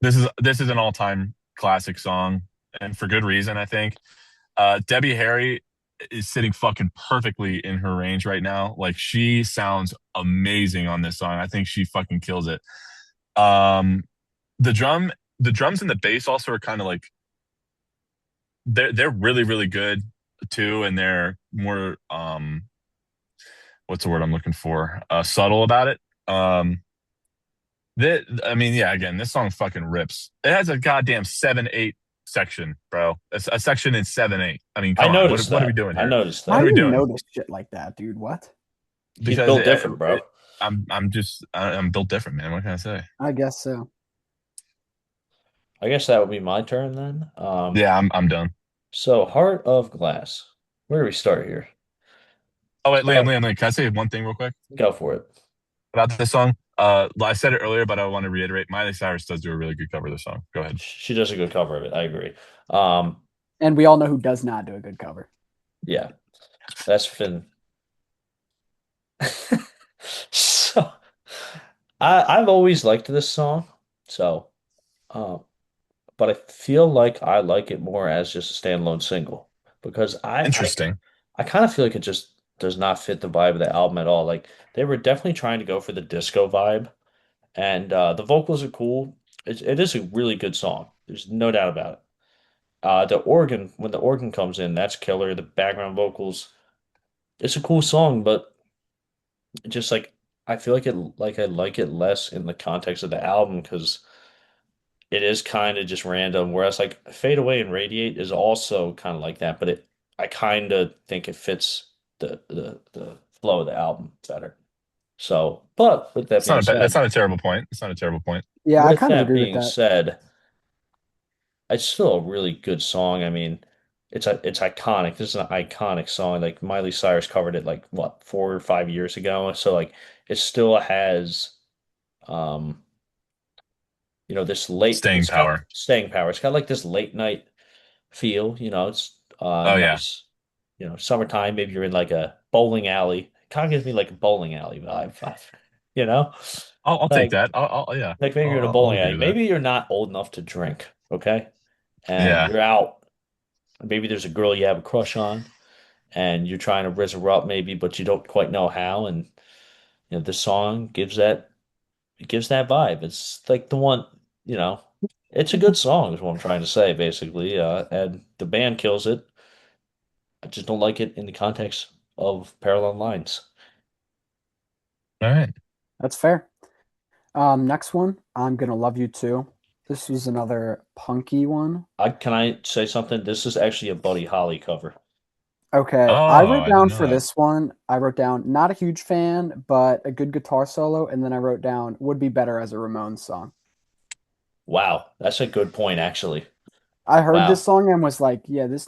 This is an all-time classic song, and for good reason, I think. Debbie Harry is sitting fucking perfectly in her range right now. Like she sounds amazing on this song. I think she fucking kills it. Um, the drum, the drums and the bass also are kind of like they're really, really good too, and they're more what's the word I'm looking for? Subtle about it. I mean, yeah, again, this song fucking rips. It has a goddamn 7/8 section, bro. A section in 7/8. I mean, I come on. What noticed what are we that. doing I here? noticed How What that. are do we you doing? notice shit like that, dude? What? He's Because built different, bro. I'm built different, man. What can I say? I guess so. I guess that would be my turn then. Yeah, I'm done. So Heart of Glass. Where do we start here? Oh wait, Liam, Uh, Liam, Liam, can I say one thing real quick Go for it. about this song? I said it earlier, but I want to reiterate. Miley Cyrus does do a really good cover of the song. Go ahead. She does a good cover of it. I agree. Um, And we all know who does not do a good cover. yeah, that's been so. I've always liked this song, so um, but I feel like I like it more as just a standalone single because Interesting. I kind of feel like it just does not fit the vibe of the album at all. Like they were definitely trying to go for the disco vibe, and the vocals are cool. It is a really good song. There's no doubt about it. The organ, when the organ comes in, that's killer. The background vocals, it's a cool song, but just like I feel like I like it less in the context of the album because it is kind of just random. Whereas like Fade Away and Radiate is also kind of like that, but it I kind of think it fits the flow of the album better. So, but with that being That's said, not a terrible point. It's not a terrible point. Yeah, I with kind of that agree with being that. said, it's still a really good song. I mean, it's iconic. This is an iconic song. Like Miley Cyrus covered it like what 4 or 5 years ago. So like it still has um Staying it's got power. staying power. It's got like this late night feel. It's Oh yeah. nice. Summertime. Maybe you're in like a bowling alley. Kind of gives me like a bowling alley vibe. You know, I'll take like that. Yeah. like maybe you're in a I'll bowling agree alley. with that. Maybe you're not old enough to drink. Okay, and Yeah. you're out. Maybe there's a girl you have a crush on, and you're trying to raise her up, maybe, but you don't quite know how. And this song gives that vibe. It's like the one, you know, it's a good song, is what I'm trying to say, basically. And the band kills it. I just don't like it in the context of Parallel Lines. All right. That's fair. Next one, I'm gonna love you too. This was another punky one. Can I say something? This is actually a Buddy Holly cover. Okay, I Oh, wrote I didn't down know for that. this one, I wrote down not a huge fan, but a good guitar solo, and then I wrote down would be better as a Ramones song. Wow, that's a good point, actually. I heard this Wow. song and was like, yeah, this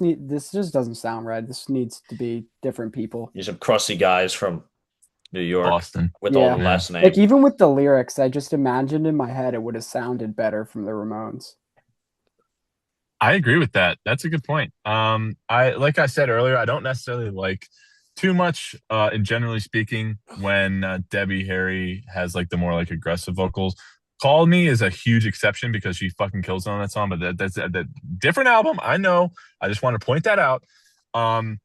just doesn't sound right. This needs to be different people. You're some crusty guys from New York Boston. with all the Yeah. Yeah. last Like name. even with the lyrics, I just imagined in my head it would have sounded better from the Ramones. I agree with that. That's a good point. I like I said earlier, I don't necessarily like too much, in generally speaking, when Debbie Harry has like the more like aggressive vocals. Call Me is a huge exception because she fucking kills it on that song, but that's that different album. I know. I just want to point that out. Um,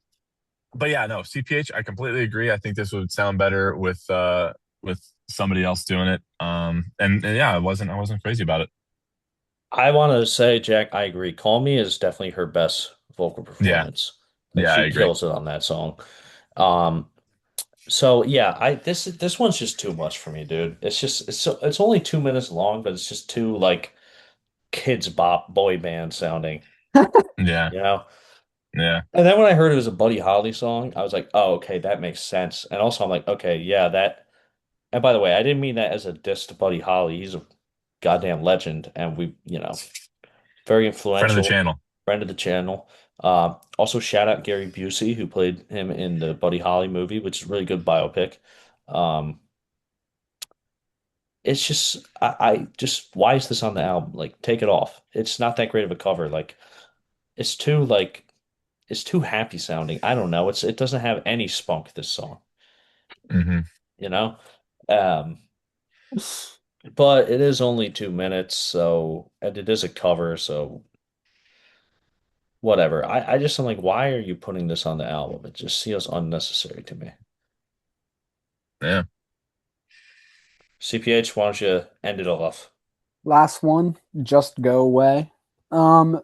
but yeah, no, CPH, I completely agree. I think this would sound better with somebody else doing it. And yeah, I wasn't crazy about it. I want to say, Jack, I agree. Call Me is definitely her best vocal Yeah, performance. Like yeah, I she agree. kills it on that song. Um, so yeah, I this one's just too much for me, dude. It's only 2 minutes long, but it's just too like kids bop boy band sounding, Yeah, you know? yeah. And then when I heard it was a Buddy Holly song, I was like, oh, okay, that makes sense. And also I'm like, okay, yeah, that and by the way, I didn't mean that as a diss to Buddy Holly. He's a goddamn legend, and very Friend of the influential, channel. friend of the channel. Also, shout out Gary Busey, who played him in the Buddy Holly movie, which is a really good biopic. Um, it's just, I just, why is this on the album? Like, take it off. It's not that great of a cover. It's too, like, it's too happy sounding. I don't know. It doesn't have any spunk, this song, Hmm. you know? Um, but it is only 2 minutes, and it is a cover, so whatever. I just am like, why are you putting this on the album? It just feels unnecessary to me. Yeah. CPH, why don't you end it off? Last one, Just Go Away. Um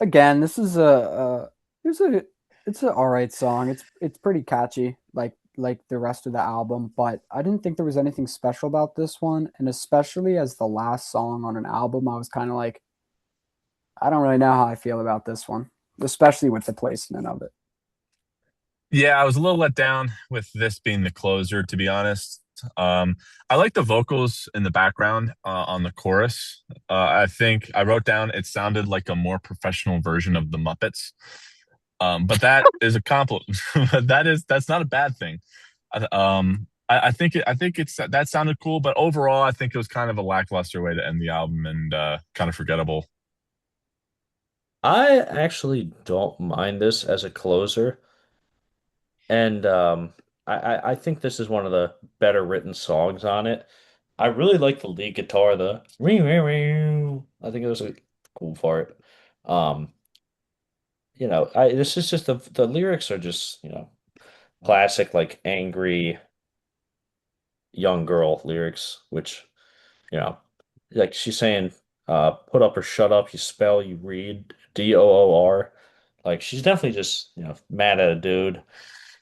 again, this is it's a it's an all right song. It's pretty catchy, like the rest of the album, but I didn't think there was anything special about this one, and especially as the last song on an album, I was kind of like, I don't really know how I feel about this one, especially with the placement of it. Yeah, I was a little let down with this being the closer, to be honest. I like the vocals in the background on the chorus. I think I wrote down it sounded like a more professional version of the Muppets. But that is a compliment. That's not a bad thing. I think it's that sounded cool, but overall, I think it was kind of a lackluster way to end the album and kind of forgettable. I actually don't mind this as a closer, and I think this is one of the better written songs on it. I really like the lead guitar, the I think it was a cool part. Um, I this is just the lyrics are just, classic like angry young girl lyrics, which, you know, like she's saying, put up or shut up, you spell, you read, DOOR. Like she's definitely just, mad at a dude,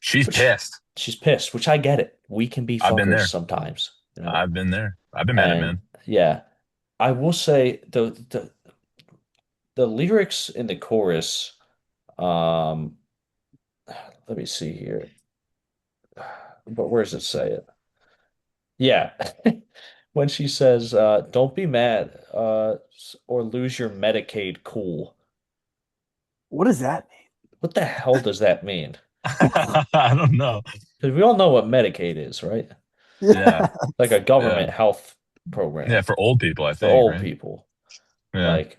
She's which pissed. she's pissed, which I get it. We can be I've been fuckers there. sometimes, I've been there. I've been mad at And men. yeah, I will say the lyrics in the chorus, um, let me see here. But where does it say it? Yeah. When she says, don't be mad, or lose your Medicaid cool. What does that What the hell does that mean? I don't know. Because we all know what Medicaid is, right? mean? Yeah, Like a yeah, government health yeah. program For old people, I for think, old right? people. Yeah. Like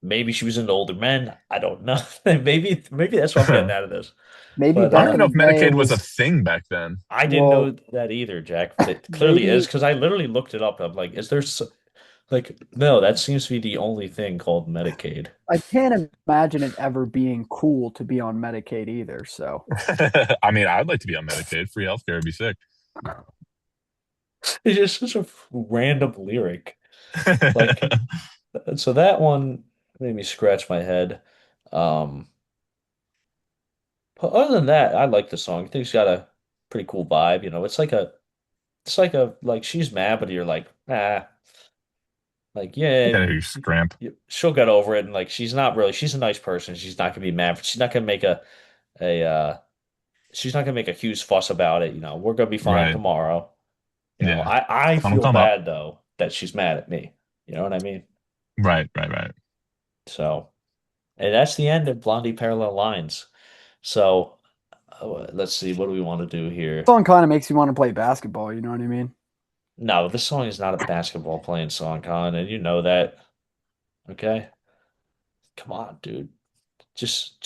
maybe she was into older men. I don't know. Maybe that's what I'm getting out of this. Maybe But I don't back even in know the if day it Medicaid was a was, thing back then. I didn't know well, that either, Jack, but it clearly is maybe because I literally looked it up. I'm like, like, no, that seems to be the only thing called Medicaid. I can't imagine it ever being cool to be on Medicaid either. So I mean, I'd like to be on Medicaid. Free healthcare would be sick. It's just such a random lyric. Like, so that one made me scratch my head. Um, but other than that, I like the song. I think it's got a pretty cool vibe. It's like she's mad, but you're like, like, yeah, Yeah, you scramp. she'll get over it. And like, she's a nice person. She's not gonna be mad. She's not gonna make a, she's not gonna make a huge fuss about it. We're gonna be fine Right. tomorrow. Yeah. I Tunnel, feel come up. bad though that she's mad at me. You know what I mean? Right, right, right. So, and that's the end of Blondie Parallel Lines. So, let's see, what do we want to do here? song kind of makes you want to play basketball. You know what I mean? No, this song is not a basketball playing song, Colin, and you know that. Okay? Come on, dude. Just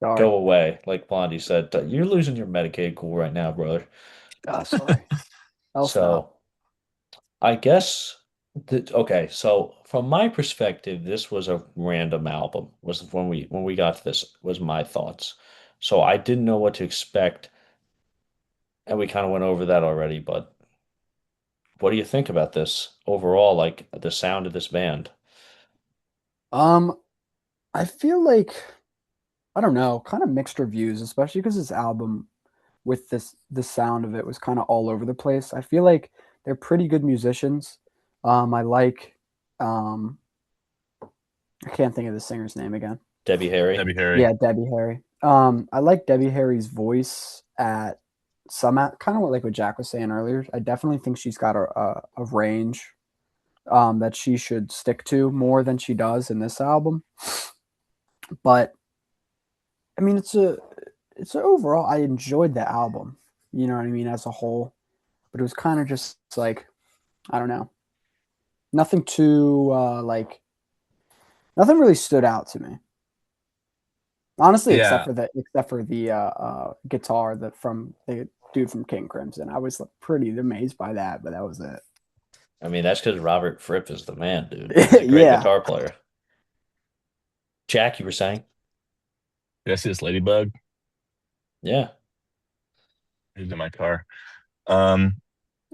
Sorry. go away, like Blondie said. You're losing your Medicaid cool right now, brother. Sorry. I'll stop. So, I guess that okay, so from my perspective, this was a random album. Was when we got to this was my thoughts. So I didn't know what to expect, and we kind of went over that already, but what do you think about this overall, like the sound of this band? Um, I feel like I don't know, kind of mixed reviews, especially because this album with the sound of it was kind of all over the place. I feel like they're pretty good musicians. I like um I can't think of the singer's name again. Debbie Harry? Debbie Harry. Yeah, Debbie Harry. I like Debbie Harry's voice at kind of like what Jack was saying earlier. I definitely think she's got a range that she should stick to more than she does in this album. But I mean, it's overall. I enjoyed the album. You know what I mean, as a whole. But it was kind of just like I don't know, nothing too nothing really stood out to me. Honestly, Yeah. except for the guitar that from the dude from King Crimson. I was pretty amazed by that, but that was it. I mean, that's because Robert Fripp is the man, dude. He's a great Yeah. guitar player. Jack, you were saying? Did I see this ladybug? Yeah. He's in my car. Um,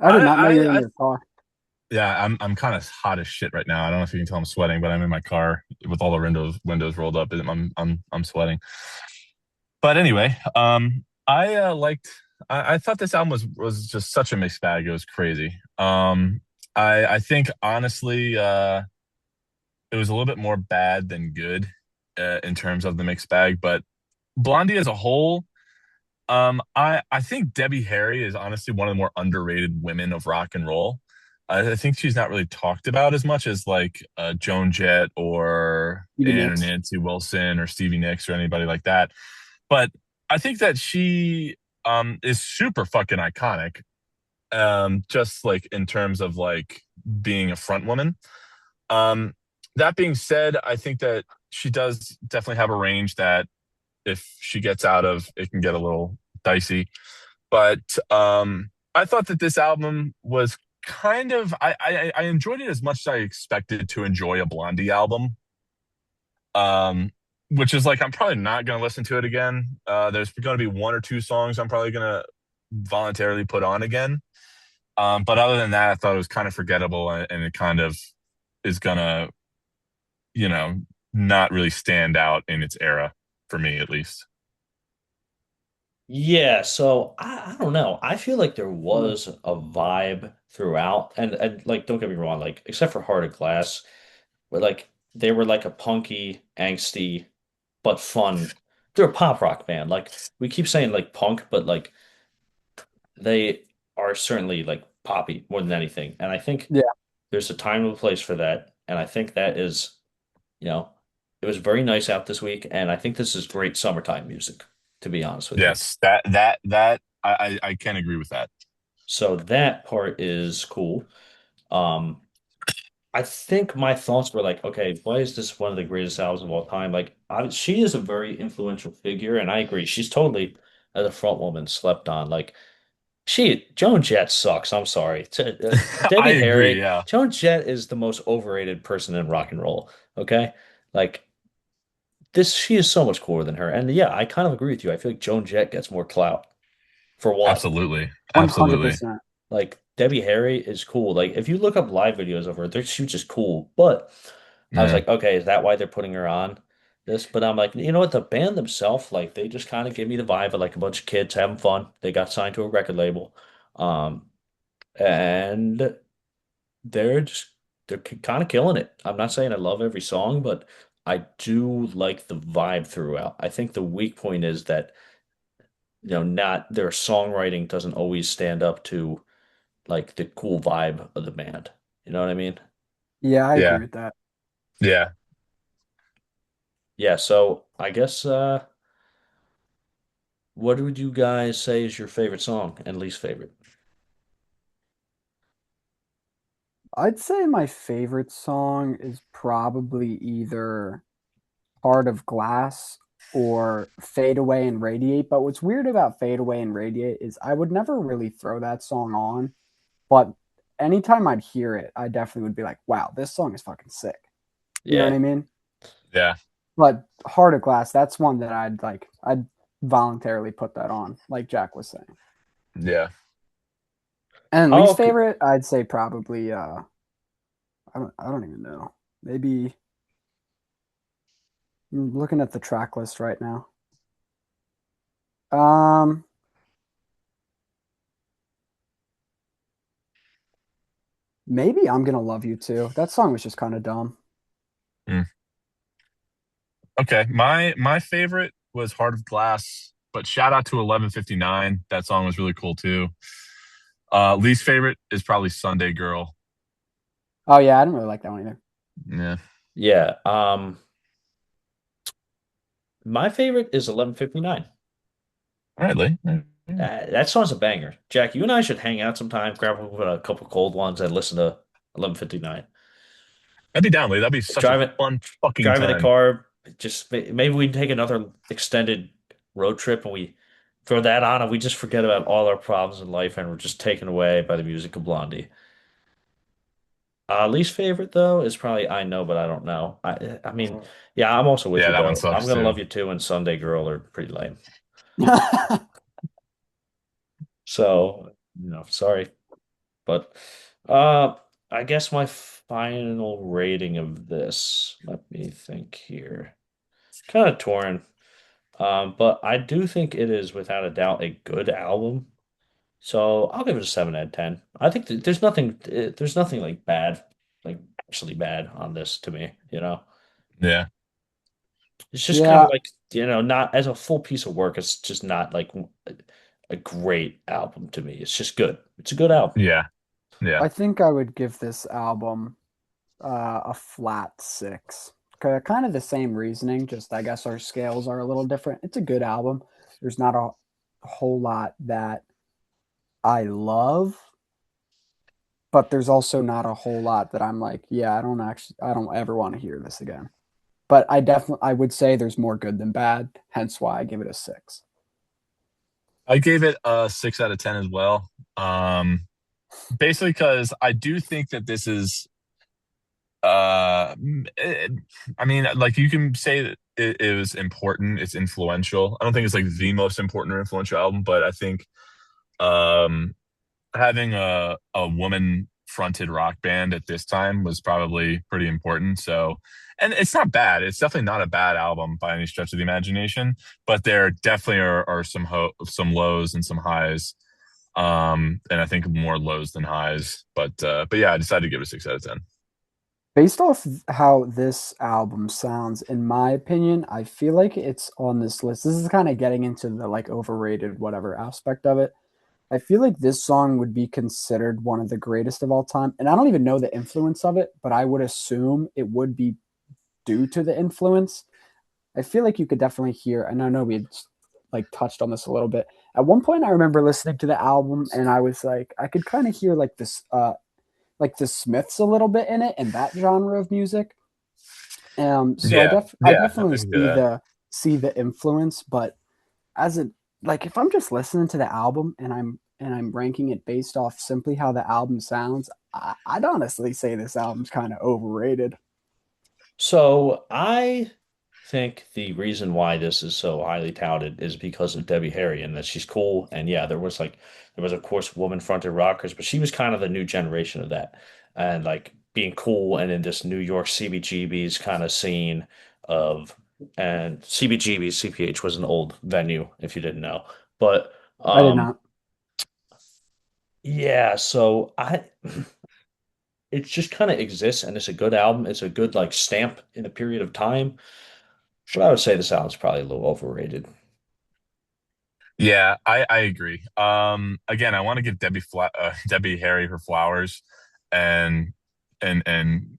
I did not know you were in I your car. yeah, I'm kind of hot as shit right now. I don't know if you can tell I'm sweating, but I'm in my car with all the windows rolled up. I'm sweating. But anyway, I thought this album was just such a mixed bag. It was crazy. I think honestly, it was a little bit more bad than good in terms of the mixed bag. But Blondie as a whole, I think Debbie Harry is honestly one of the more underrated women of rock and roll. I think she's not really talked about as much as like Joan Jett or Stevie Ann or Nicks. Nancy Wilson or Stevie Nicks or anybody like that. But I think that she is super fucking iconic. Just like in terms of like being a front woman. Um, that being said, I think that she does definitely have a range that if she gets out of, it can get a little dicey. But I thought that this album was kind of I enjoyed it as much as I expected to enjoy a Blondie album. Um, which is like I'm probably not gonna listen to it again. There's gonna be one or two songs I'm probably gonna voluntarily put on again. But other than that, I thought it was kind of forgettable, and it kind of is gonna, you know, not really stand out in its era for me, at least. Yeah, so I don't know. I feel like there Mm. was a vibe throughout, and like don't get me wrong, like except for Heart of Glass, where like they were like a punky, angsty, but fun. They're a pop rock band. Like we keep saying like punk, but like they are certainly like poppy more than anything. And I think Yeah, there's a time and a place for that. And I think that is, you know, it was very nice out this week, and I think this is great summertime music, to be honest with you. Yes, that I can agree with that. So that part is cool. Um, I think my thoughts were like, okay, why is this one of the greatest albums of all time? Like, she is a very influential figure, and I agree. She's totally, as a front woman, slept on. Like, Joan Jett sucks. I'm sorry. I Debbie agree. Harry, Yeah, Joan Jett is the most overrated person in rock and roll. Okay? Like, she is so much cooler than her. And yeah, I kind of agree with you. I feel like Joan Jett gets more clout. For what? absolutely, absolutely. 100%. Like Debbie Harry is cool. Like if you look up live videos of her, she's just cool. But I was Yeah, like, okay, is that why they're putting her on this? But I'm like, you know what? The band themselves, like they just kind of give me the vibe of like a bunch of kids having fun. They got signed to a record label. Um, and they're just they're kind of killing it. I'm not saying I love every song, but I do like the vibe throughout. I think the weak point is that, not their songwriting doesn't always stand up to like the cool vibe of the band. You know what I mean? Yeah, I agree yeah, with that. yeah. Yeah, so I guess what would you guys say is your favorite song and least favorite? I'd say my favorite song is probably either Heart of Glass or Fade Away and Radiate. But what's weird about Fade Away and Radiate is I would never really throw that song on, but anytime I'd hear it, I definitely would be like, wow, this song is fucking sick. You know what Yeah. I mean? Yeah, But Heart of Glass, that's one that I'd voluntarily put that on, like Jack was saying. yeah. And least Oh, okay. favorite, I'd say probably I don't even know. Maybe I'm looking at the track list right now. Um, maybe I'm gonna love you too. That song was just kind of dumb. Mm. Okay, my favorite was Heart of Glass, but shout out to 11:59. That song was really cool too. Least favorite is probably Sunday Girl. Oh yeah, I didn't really like that one either. Yeah. Yeah. My favorite is 11:59. All right, Lee. All right. That song's a banger. Jack, you and I should hang out sometime, grab a couple cold ones, and listen to 11:59. I'd be down, Lee. That'd be such a Drive it, fun fucking drive in the time. car. Just maybe we take another extended road trip and we throw that on and we just forget about all our problems in life and we're just taken away by the music of Blondie. Least favorite though is probably I Know But I Don't Know. I mean, yeah, I'm also with Yeah, you that one though. I'm sucks Gonna too. Love You Too and Sunday Girl are pretty lame. So, sorry. But uh I guess my final rating of this, let me think here. Kind of torn. But I do think it is without a doubt a good album. So I'll give it a 7 out of 10. I think there's nothing like bad, like actually bad on this to me. Yeah, It's just kind of Yeah, like, not as a full piece of work, it's just not like a great album to me. It's just good. It's a good album. yeah, yeah, I think I would give this album a flat six. Kind of the same reasoning, just I guess our scales are a little different. It's a good album. There's not a a whole lot that I love, but there's also not a whole lot that I'm like, yeah, I don't ever want to hear this again. But I would say there's more good than bad, hence why I give it a six. I gave it a 6 out of 10 as well. Basically because I do think that this is uh it, I mean, like you can say that it was important, it's influential. I don't think it's like the most important or influential album, but I think um having a woman fronted rock band at this time was probably pretty important. So, and it's not bad. It's definitely not a bad album by any stretch of the imagination, but there definitely are some lows and some highs. And I think more lows than highs. But yeah, I decided to give it a 6 out of 10. Based off how this album sounds, in my opinion, I feel like it's on this list. This is kind of getting into the like overrated whatever aspect of it. I feel like this song would be considered one of the greatest of all time. And I don't even know the influence of it, but I would assume it would be due to the influence. I feel like you could definitely hear, and I know we had like touched on this a little bit. At one point I remember listening to the album and I was like, I could kind of hear like the Smiths a little bit in it and that genre of music. So Yeah, I yeah, definitely I can do that. see the influence, but as a like if I'm just listening to the album and I'm ranking it based off simply how the album sounds, I'd honestly say this album's kind of overrated. So I think the reason why this is so highly touted is because of Debbie Harry and that she's cool. And yeah, there was of course woman fronted rockers, but she was kind of the new generation of that. And like being cool and in this New York CBGB's kind of scene of and CBGB's CPH was an old venue if you didn't know. But I did um not. yeah, so I it just kind of exists and it's a good album. It's a good like stamp in a period of time. But I would say this album's probably a little overrated. Yeah, I agree. Again, I want to give Debbie Harry her flowers, and and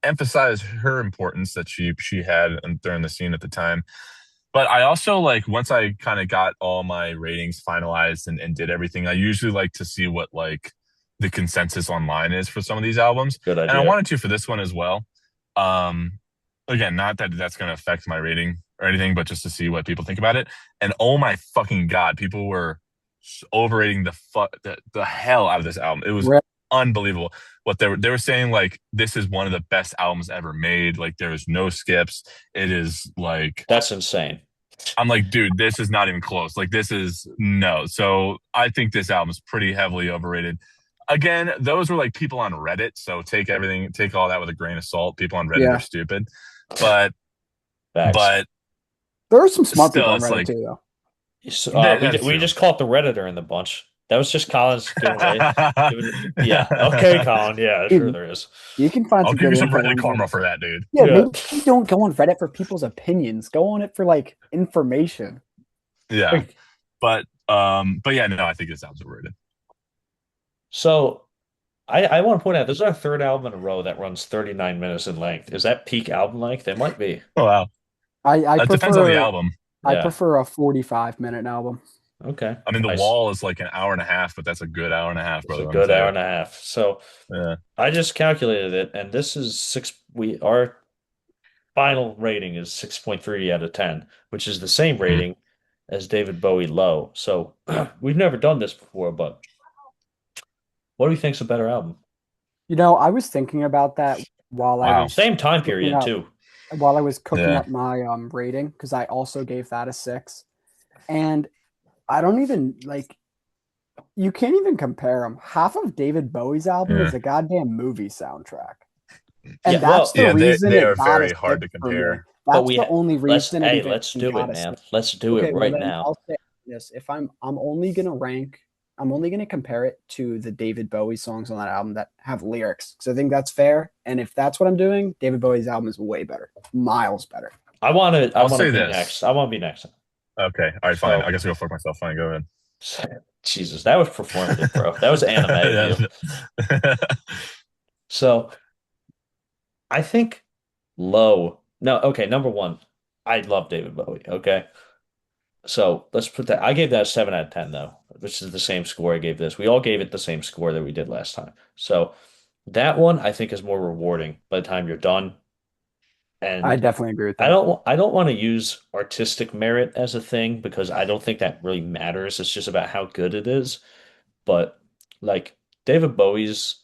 emphasize her importance that she had during the scene at the time. But I also like once I kind of got all my ratings finalized and did everything, I usually like to see what like the consensus online is for some of these albums. Good And I idea. wanted to for this one as well. Um, Again, not that that's going to affect my rating or anything, but just to see what people think about it. And oh my fucking God, people were overrating the hell out of this album. It was Re- unbelievable. What they were saying like this is one of the best albums ever made. Like there is no skips. It is like That's insane. I'm like, dude, this is not even close. Like, this is no. So I think this album is pretty heavily overrated. Again, those were like people on Reddit. So take all that with a grain of salt. People on Reddit are Yeah, stupid. But, Facts. yeah. but There are some smart people still, on it's Reddit like, too, though. So, that's we true. just caught the Redditor in the bunch. That was just Collins yeah. Okay, Colin. Yeah, sure Dude, there is. you can find I'll some give good you some info Reddit on karma Reddit. for that, dude. Yeah, Yeah. maybe don't go on Reddit for people's opinions. Go on it for like information. Yeah. But yeah, no, I think this album's overrated. So I want to point out this is our third album in a row that runs 39 minutes in length. Is that peak album length? It might be. Oh, wow. I It depends on the album. Yeah. prefer a 45-minute album. Okay. I mean, The Nice. Wall is like an hour and a half, but that's a good hour and a half, It's a brother. Let me good tell hour you. and a half. So Yeah. I just calculated it, and this is six. We our final rating is 6.3 out of 10, which is the same Mhm. rating as David Bowie Low. So we've never done this before, but what do you think's a better album? I was thinking about that while I Wow. was Same time cooking period up too. cooking Yeah. up my rating because I also gave that a six. And I don't even like you can't even compare them. Half of David Bowie's album Yeah. is a goddamn movie soundtrack. And Yeah, that's well, the Yeah, reason they it are got a very hard six to for me. compare. but That's the only reason it even let's do got it, a man. six. Let's do it Okay, well right then now. I'll say this. If I'm only gonna rank, I'm only gonna compare it to the David Bowie songs on that album that have lyrics. So I think that's fair. And if that's what I'm doing, David Bowie's album is way better. Miles better. I I'll want to say be this. next. I want to be next. Okay. All right, fine. I So, guess I'll go fuck myself. Fine, go ahead. Jesus, that was performative, bro. That was anime of Yeah. you. So, I think low. No, okay, number one, I love David Bowie, okay? So let's put that. I gave that a 7 out of 10 though, which is the same score I gave this. We all gave it the same score that we did last time. So that one I think is more rewarding by the time you're done. I And definitely agree with that. I don't want to use artistic merit as a thing because I don't think that really matters. It's just about how good it is. But like David Bowie's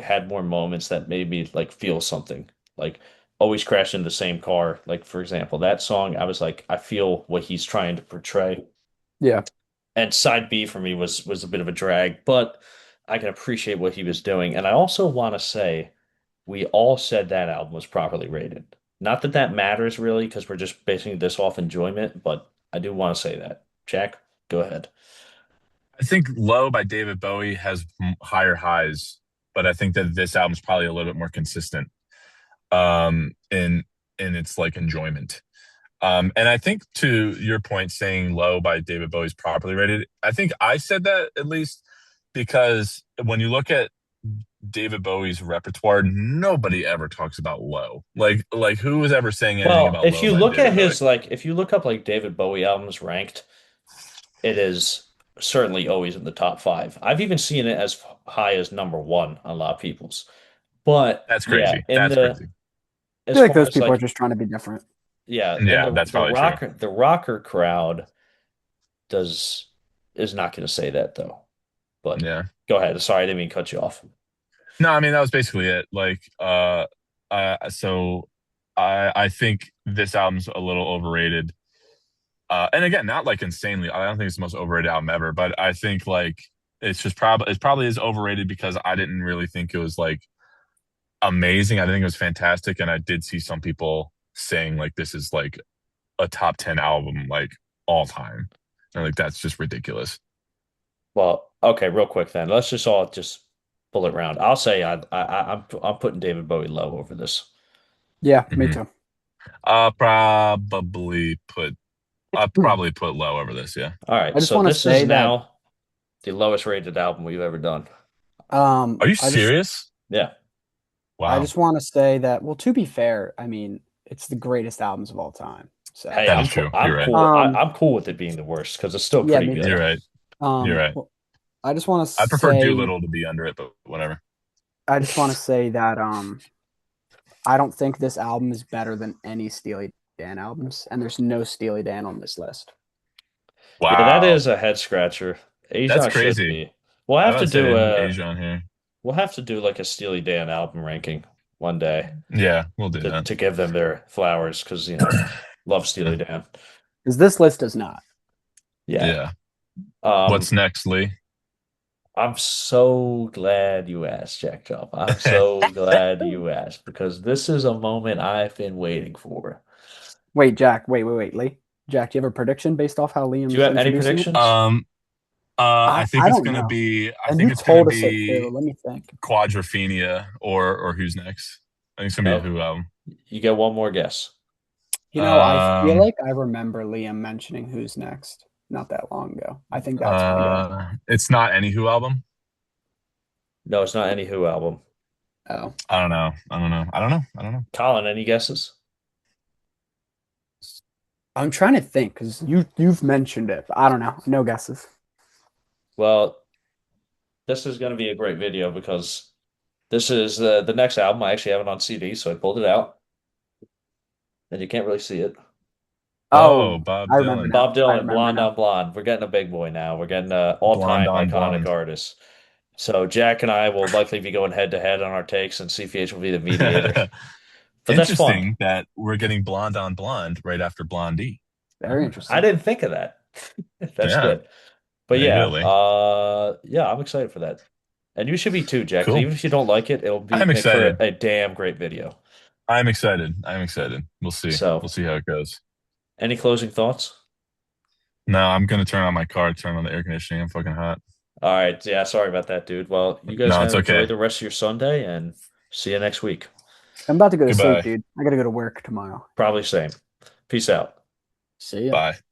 had more moments that made me like feel something. Like always crash in the same car. Like for example, that song, I was like, I feel what he's trying to portray. Yeah. And side B for me was a bit of a drag, but I can appreciate what he was doing. And I also want to say we all said that album was properly rated. Not that that matters really, because we're just basing this off enjoyment, but I do want to say that. Jack, go ahead. I think Low by David Bowie has higher highs, but I think that this album's probably a little bit more consistent in its like enjoyment. And I think to your point, saying Low by David Bowie's properly rated, I think I said that at least because when you look at David Bowie's repertoire, nobody ever talks about Low. Like who was ever saying anything Well, about if Low you by look at David Bowie? his like if you look up like David Bowie albums ranked, it is certainly always in the top five. I've even seen it as high as number one on a lot of people's. But That's yeah, crazy. in That's the crazy. I as feel like far those as people are like just trying to be different. yeah, and Yeah, that's probably true. the rocker crowd does is not going to say that though. But Yeah. go ahead. Sorry, I didn't mean to cut you off. No, I mean that was basically it. So I think this album's a little overrated. And again, not like insanely. I don't think it's the most overrated album ever, but I think like it probably is overrated because I didn't really think it was like amazing. I think it was fantastic, and I did see some people saying like this is like a top 10 album like all time. And like that's just ridiculous. Well, okay, real quick then. Let's just all just pull it around. I'll say I'm putting David Bowie low over this. Yeah, me hmm too. I'll probably put I'll probably put Low over this. Yeah. All I right, just so want to this is say that now the lowest rated album we've ever done. Are you I just serious? Yeah. I Wow. just want to say that, well, to be fair, I mean, it's the greatest albums of all time. So, Hey, That is true. I'm You're right. cool. I'm cool with it being the worst because it's still yeah, pretty me good. You're too. right. You're right. Well, I just want to I prefer say Doolittle to be under it, but whatever. I just want to say that I don't think this album is better than any Steely Dan albums, and there's no Steely Dan on this list. Yeah, that Wow. is a head scratcher. That's Asia should crazy. be. We'll I have to haven't said do any a Asia on here. we'll have to do like a Steely Dan album ranking one day Yeah, we'll do that. to give them their flowers because love Yeah. Steely Dan. Because this list does not. Yeah. Yeah. Um, What's next, Lee? I'm so glad you asked, Jack Job. I'm so glad you asked because this is a moment I've been waiting for. Wait, Jack. Wait, Lee. Jack, do you have a prediction based off how Do you Liam's have any introducing it? predictions? I think I it's don't gonna know. be And you told us it too. Let me think. Quadrophenia or Who's Next. I think it's gonna be a Oh, Who album. you get one more guess. I feel Um like I remember Liam mentioning Who's Next not that long ago. I think that's my guess. it's not any Who album. No, it's not any Who album. Oh, I don't know. I don't know. I don't know. I don't know. Colin, any guesses? I'm trying to think because you've mentioned it, but I don't know. No guesses. Well, this is going to be a great video because this is the next album. I actually have it on CD, so I pulled it out, and you can't really see it. Oh, Oh, Bob I remember Dylan. now. Bob I Dylan, remember Blonde now. on Blonde. We're getting a big boy now. We're getting an Blonde all-time on iconic Blonde. artist. So Jack and I will likely be going head to head on our takes, and CPH will be the mediator. But that's fun. Interesting that we're getting Blonde on Blonde right after Blondie. Very Ah, I interesting. didn't think of that. That's yeah. good. But There you yeah, go, Lee. yeah, I'm excited for that. And you should be too, Jack, 'cause Cool. even if you don't like it, it'll be I'm make for excited. a damn great video. I'm excited. I'm excited. We'll see. We'll So, see how it goes. any closing thoughts? No, I'm gonna turn on my car, turn on the air conditioning. I'm fucking hot. All right, yeah, sorry about that, dude. Well, you guys No, it's have enjoy okay. the rest of your Sunday and see you next week. I'm about to go to sleep, Goodbye. dude. I gotta go to work tomorrow. Probably same. Peace out. See ya. Bye.